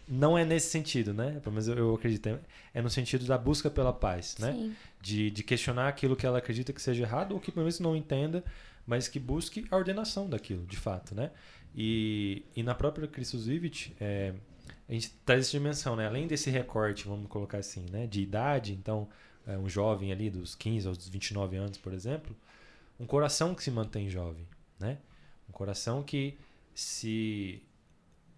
Speaker 1: não é nesse sentido, né? Pelo menos eu acredito. É no sentido da busca pela paz, né?
Speaker 2: Sim.
Speaker 1: De questionar aquilo que ela acredita que seja errado ou que pelo menos não entenda, mas que busque a ordenação daquilo, de fato, né? E na própria Christus Vivit, a gente traz essa dimensão, né? Além desse recorte, vamos colocar assim, né? De idade, então, um jovem ali dos 15 aos 29 anos, por exemplo, um coração que se mantém jovem, né? Um coração que se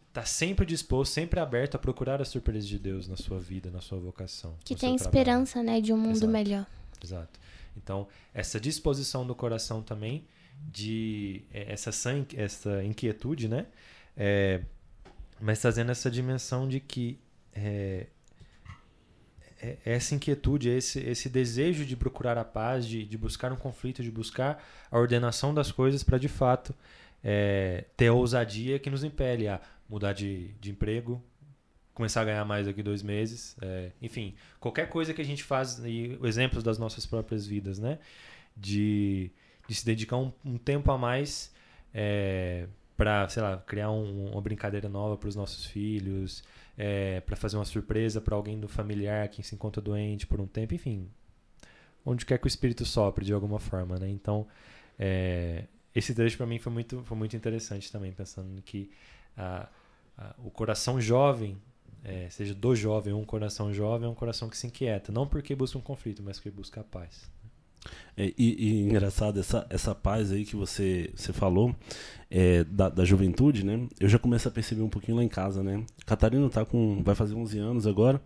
Speaker 1: está sempre disposto, sempre aberto a procurar a surpresa de Deus na sua vida, na sua vocação.
Speaker 2: Que tem esperança, né, de um mundo melhor.
Speaker 1: Exato. Então, essa disposição do coração também, essa inquietude, né? Mas trazendo essa dimensão de que essa inquietude, esse desejo de procurar a paz, de buscar um conflito, de buscar a ordenação das coisas para, de fato, ter a ousadia que nos impele a mudar de emprego, começar a ganhar mais daqui 2 meses, enfim, qualquer coisa que a gente faz, e exemplos das nossas próprias vidas, né? De se dedicar um tempo a mais para, sei lá, criar uma brincadeira nova para os nossos filhos, para fazer uma surpresa para alguém do familiar que se encontra doente por um tempo, enfim, onde quer que o espírito sopre de alguma forma, né? Então, esse trecho para mim foi muito interessante também, pensando que o coração jovem, seja do jovem ou um coração jovem, é um coração que se inquieta, não porque busca um conflito, mas porque busca a paz.
Speaker 4: E engraçado, essa paz aí que você falou, da juventude, né? Eu já começo a perceber um pouquinho lá em casa, né? Catarina vai fazer 11 anos agora,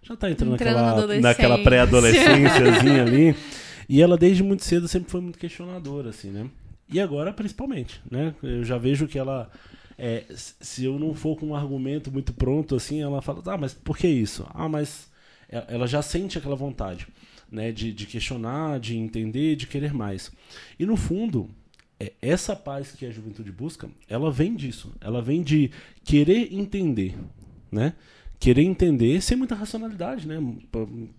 Speaker 4: já tá entrando naquela pré-adolescênciazinha ali, e ela desde muito cedo sempre foi muito questionadora, assim, né? E agora, principalmente, né? Eu já vejo que ela... se eu não for com um argumento muito pronto, assim, ela fala, mas por que isso? Mas ela já sente aquela vontade, né, de questionar, de entender, de querer mais. E no fundo, essa paz que a juventude busca, ela vem disso. Ela vem de querer entender, né? Querer entender sem muita racionalidade, né?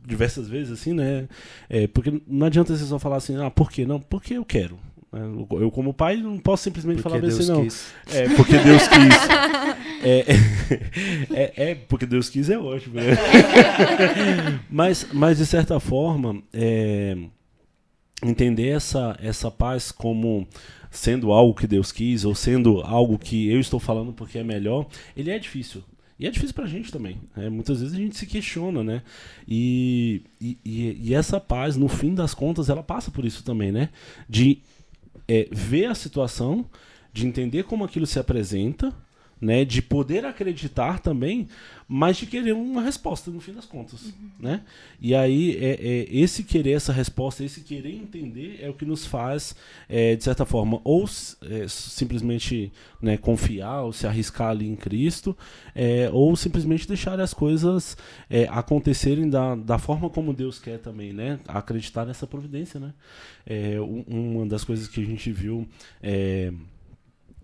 Speaker 4: Diversas vezes, assim, né? Porque não adianta você só falar assim, por quê? Não, porque eu quero. Eu, como pai, não posso simplesmente falar assim, não. Porque Deus quis. Porque Deus quis é ótimo, né? mas, de certa forma, entender essa paz como sendo algo que Deus quis, ou sendo algo que eu estou falando porque é melhor, ele é difícil. E é difícil pra gente também. Muitas vezes a gente se questiona, né? E essa paz, no fim das contas, ela passa por isso também, né? De ver a situação, de entender como aquilo se apresenta, né, de poder acreditar também, mas de querer uma resposta no fim das contas, né? E aí esse querer essa resposta, esse querer entender é o que nos faz, de certa forma, ou simplesmente, né, confiar ou se arriscar ali em Cristo, ou simplesmente deixar as coisas acontecerem da forma como Deus quer também, né? Acreditar nessa providência, né? Uma das coisas que a gente viu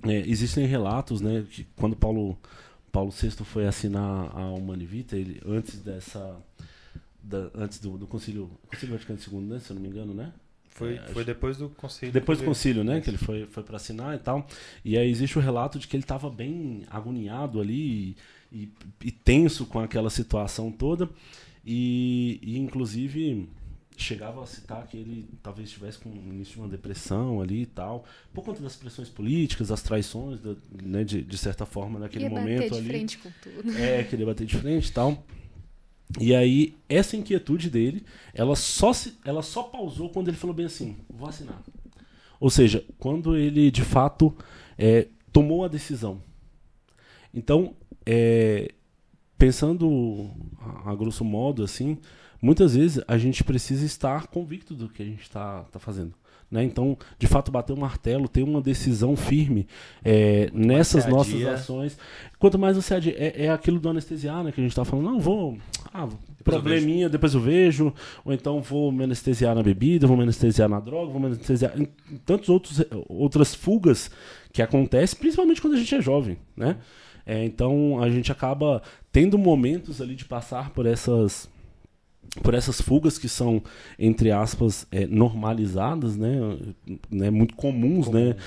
Speaker 4: existem relatos, né, que quando Paulo VI foi assinar a Humanae Vitae, ele, antes do Concílio Vaticano II, né, se eu não me engano, né?
Speaker 1: Foi depois do concílio.
Speaker 4: Depois do concílio, né, que ele foi para assinar e tal. E aí existe o relato de que ele estava bem agoniado ali e tenso com aquela situação toda. E inclusive chegava a citar que ele talvez estivesse com o início de uma depressão ali e tal, por conta das pressões políticas, das traições, né, de certa forma, naquele momento ali.
Speaker 3: Queria bater de frente com tudo.
Speaker 4: Queria bater de frente e tal. E aí, essa inquietude dele, ela só pausou quando ele falou bem assim, vou assinar. Ou seja, quando ele, de fato, tomou a decisão. Então, pensando a grosso modo, assim, muitas vezes a gente precisa estar convicto do que a gente está fazendo. né? Então, de fato, bater o martelo, ter uma decisão firme nessas nossas ações. Quanto mais você adia, é aquilo do anestesiar, né, que a gente está falando, não, vou... probleminha, depois eu vejo, ou então vou me anestesiar na bebida, vou me anestesiar na droga, vou me anestesiar em tantas outras fugas que acontecem, principalmente quando a gente é jovem, né? Então a gente acaba tendo momentos ali de passar por essas fugas que são, entre aspas, normalizadas, né? Muito comuns, né?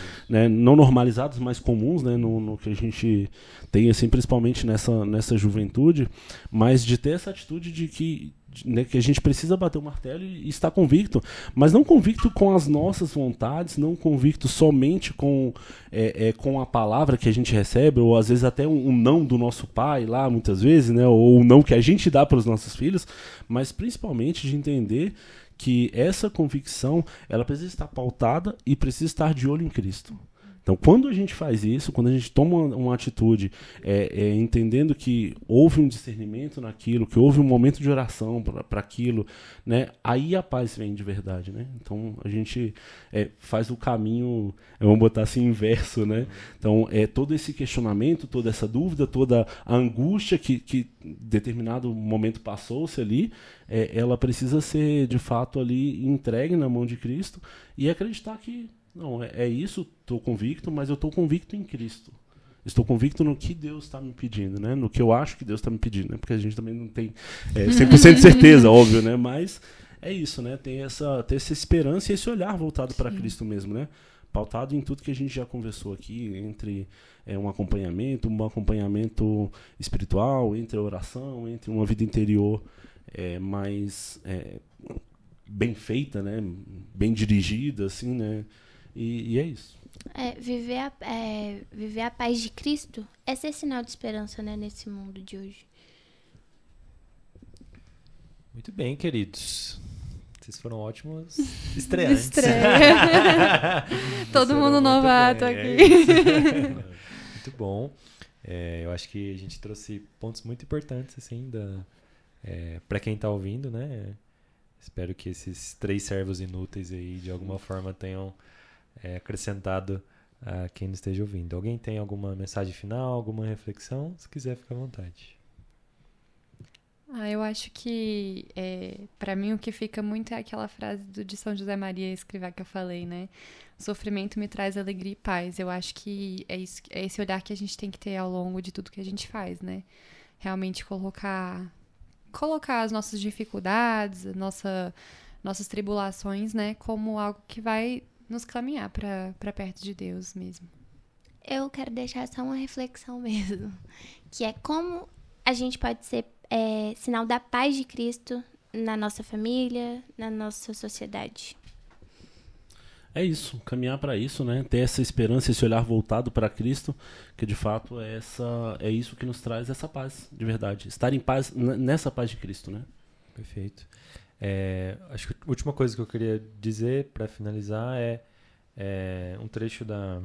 Speaker 4: Não normalizadas, mas comuns, né? No que a gente tem, assim, principalmente nessa juventude, mas de ter essa atitude de que a gente precisa bater o martelo e estar convicto, mas não convicto com as nossas vontades, não convicto somente com a palavra que a gente recebe, ou às vezes até um não do nosso pai lá, muitas vezes, né, ou um não que a gente dá para os nossos filhos, mas principalmente de entender que essa convicção, ela precisa estar pautada e precisa estar de olho em Cristo. Então, quando a gente faz isso, quando a gente toma uma atitude entendendo que houve um discernimento naquilo, que houve um momento de oração para aquilo, né, aí a paz vem de verdade. Né? Então, a gente faz o caminho, vamos botar assim, inverso. Né? Então, todo esse questionamento, toda essa dúvida, toda a angústia que determinado momento passou-se ali, ela precisa ser, de fato, ali entregue na mão de Cristo e acreditar que não, isso, estou convicto, mas eu estou convicto em Cristo. Estou convicto no que Deus está me pedindo, né? No que eu acho que Deus está me pedindo, né? Porque a gente também não tem 100% de certeza, óbvio, né? Mas é isso, né? Ter essa esperança e esse olhar voltado para Cristo mesmo, né? Pautado em tudo que a gente já conversou aqui, entre um acompanhamento espiritual, entre a oração, entre uma vida interior mais bem feita, né? Bem dirigida, assim, né? E é isso.
Speaker 2: Viver a paz de Cristo é ser sinal de esperança, né, nesse mundo de hoje.
Speaker 1: Muito bem, queridos. Vocês foram ótimos estreantes.
Speaker 3: Todo mundo novato aqui.
Speaker 1: Muito bom. Eu acho que a gente trouxe pontos muito importantes, assim, para quem está ouvindo, né? Espero que esses 3 servos inúteis aí, de alguma forma, tenham acrescentado a quem não esteja ouvindo. Alguém tem alguma mensagem final, alguma reflexão? Se quiser, fica à vontade.
Speaker 3: Eu acho que, para mim, o que fica muito é aquela frase de São José Maria Escrivá que eu falei, né? O sofrimento me traz alegria e paz. Eu acho que é esse olhar que a gente tem que ter ao longo de tudo que a gente faz, né? Realmente colocar as nossas dificuldades, nossas tribulações, né? Como algo que vai nos caminhar para perto de Deus mesmo.
Speaker 2: Eu quero deixar só uma reflexão mesmo, que é como a gente pode ser sinal da paz de Cristo na nossa família, na nossa sociedade.
Speaker 4: É isso, caminhar para isso, né? Ter essa esperança, esse olhar voltado para Cristo, que de fato é isso que nos traz essa paz, de verdade. Estar em paz, nessa paz de Cristo, né?
Speaker 1: Perfeito. Acho que a última coisa que eu queria dizer para finalizar é um trecho da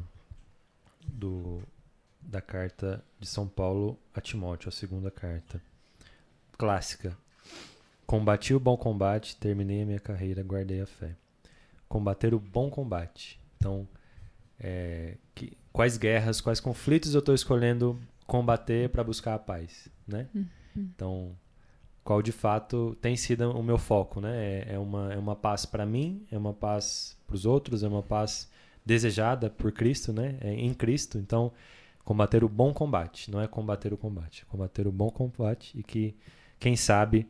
Speaker 1: carta de São Paulo a Timóteo, a segunda carta. Clássica. Combati o bom combate, terminei a minha carreira, guardei a fé. Combater o bom combate. Então, quais guerras, quais conflitos eu estou escolhendo combater para buscar a paz, né? Então, qual de fato tem sido o meu foco, né? É uma paz para mim, é uma paz para os outros, é uma paz desejada por Cristo, né? Em Cristo. Então, combater o bom combate, não é combater o combate, é combater o bom combate e que, quem sabe,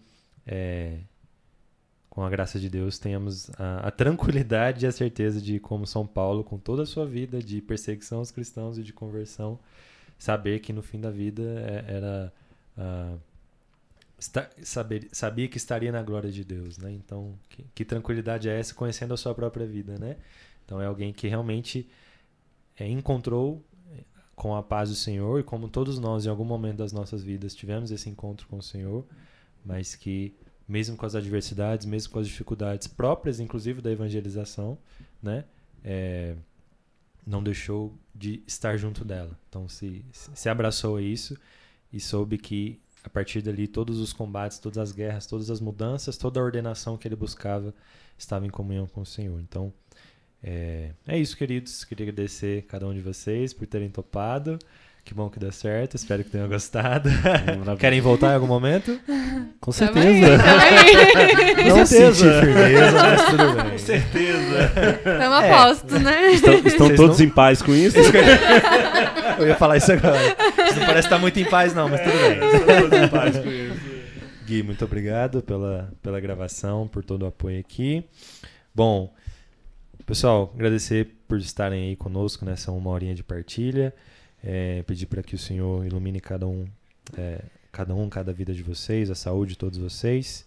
Speaker 1: com a graça de Deus, tenhamos a tranquilidade e a certeza de, como São Paulo, com toda a sua vida de perseguição aos cristãos e de conversão, saber que no fim da vida sabia que estaria na glória de Deus, né? Então, que tranquilidade é essa conhecendo a sua própria vida, né? Então, é alguém que realmente encontrou com a paz do Senhor, e como todos nós, em algum momento das nossas vidas, tivemos esse encontro com o Senhor, mas que, mesmo com as adversidades, mesmo com as dificuldades próprias, inclusive da evangelização, né? Não deixou de estar junto dela. Então, se abraçou a isso e soube que, a partir dali, todos os combates, todas as guerras, todas as mudanças, toda a ordenação que ele buscava estava em comunhão com o Senhor. Então, É isso, queridos. Queria agradecer cada um de vocês por terem topado. Que bom que deu certo, espero que tenham gostado. Querem voltar em algum momento?
Speaker 4: Com certeza.
Speaker 1: Não senti firmeza, mas tudo bem.
Speaker 4: Com certeza.
Speaker 3: É uma aposta, né?
Speaker 4: Estão todos em paz com isso?
Speaker 1: Eu ia falar isso agora. Isso não parece estar muito em paz, não, mas tudo bem.
Speaker 4: Estão todos em paz com isso.
Speaker 1: Gui, muito obrigado pela gravação, por todo o apoio aqui. Bom, pessoal, agradecer por estarem aí conosco nessa 1 horinha de partilha. Pedir para que o Senhor ilumine cada vida de vocês, a saúde de todos vocês,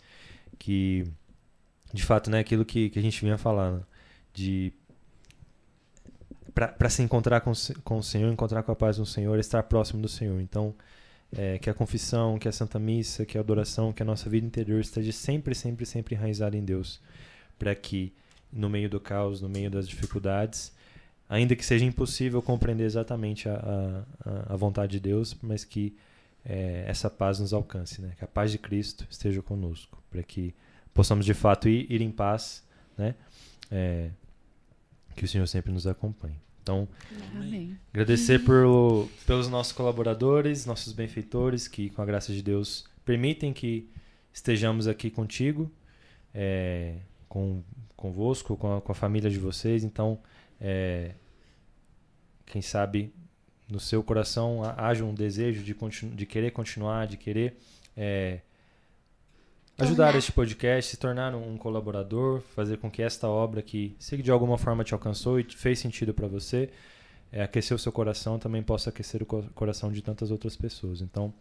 Speaker 1: que de fato, né, aquilo que a gente vinha falando, para se encontrar com o Senhor, encontrar com a paz do Senhor, estar próximo do Senhor. Então, que a confissão, que a Santa Missa, que a adoração, que a nossa vida interior esteja sempre enraizada em Deus, para que no meio do caos, no meio das dificuldades, ainda que seja impossível compreender exatamente a vontade de Deus, mas que essa paz nos alcance, né? Que a paz de Cristo esteja conosco, para que possamos de fato ir em paz, né? Que o Senhor sempre nos acompanhe. Então,
Speaker 3: Amém.
Speaker 1: agradecer pelos nossos colaboradores, nossos benfeitores, que com a graça de Deus permitem que estejamos aqui contigo, convosco, com a família de vocês. Então, quem sabe no seu coração haja um desejo de querer continuar, de querer ajudar este podcast, se tornar um colaborador, fazer com que esta obra que, se de alguma forma te alcançou e fez sentido para você, aquecer o seu coração, também possa aquecer o coração de tantas outras pessoas. Então,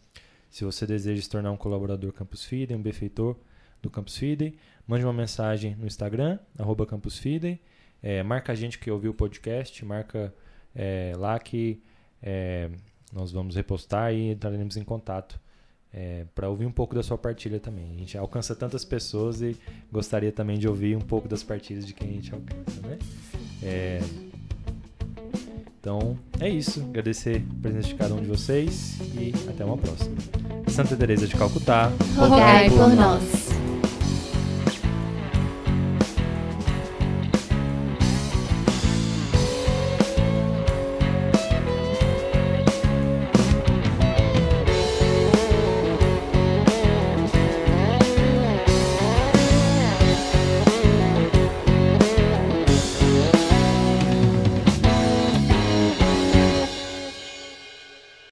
Speaker 1: se você deseja se tornar um colaborador Campus Fidei, um benfeitor do Campus Fidei, mande uma mensagem no Instagram, @campusfidei. Marca a gente que ouviu o podcast, marca lá que nós vamos repostar e entraremos em contato para ouvir um pouco da sua partilha também. A gente alcança tantas pessoas e gostaria também de ouvir um pouco das partilhas de quem a gente alcança, né? Então, é isso. Agradecer a presença de cada um de vocês e até uma próxima. Santa Teresa de Calcutá,
Speaker 2: Rogai por nós.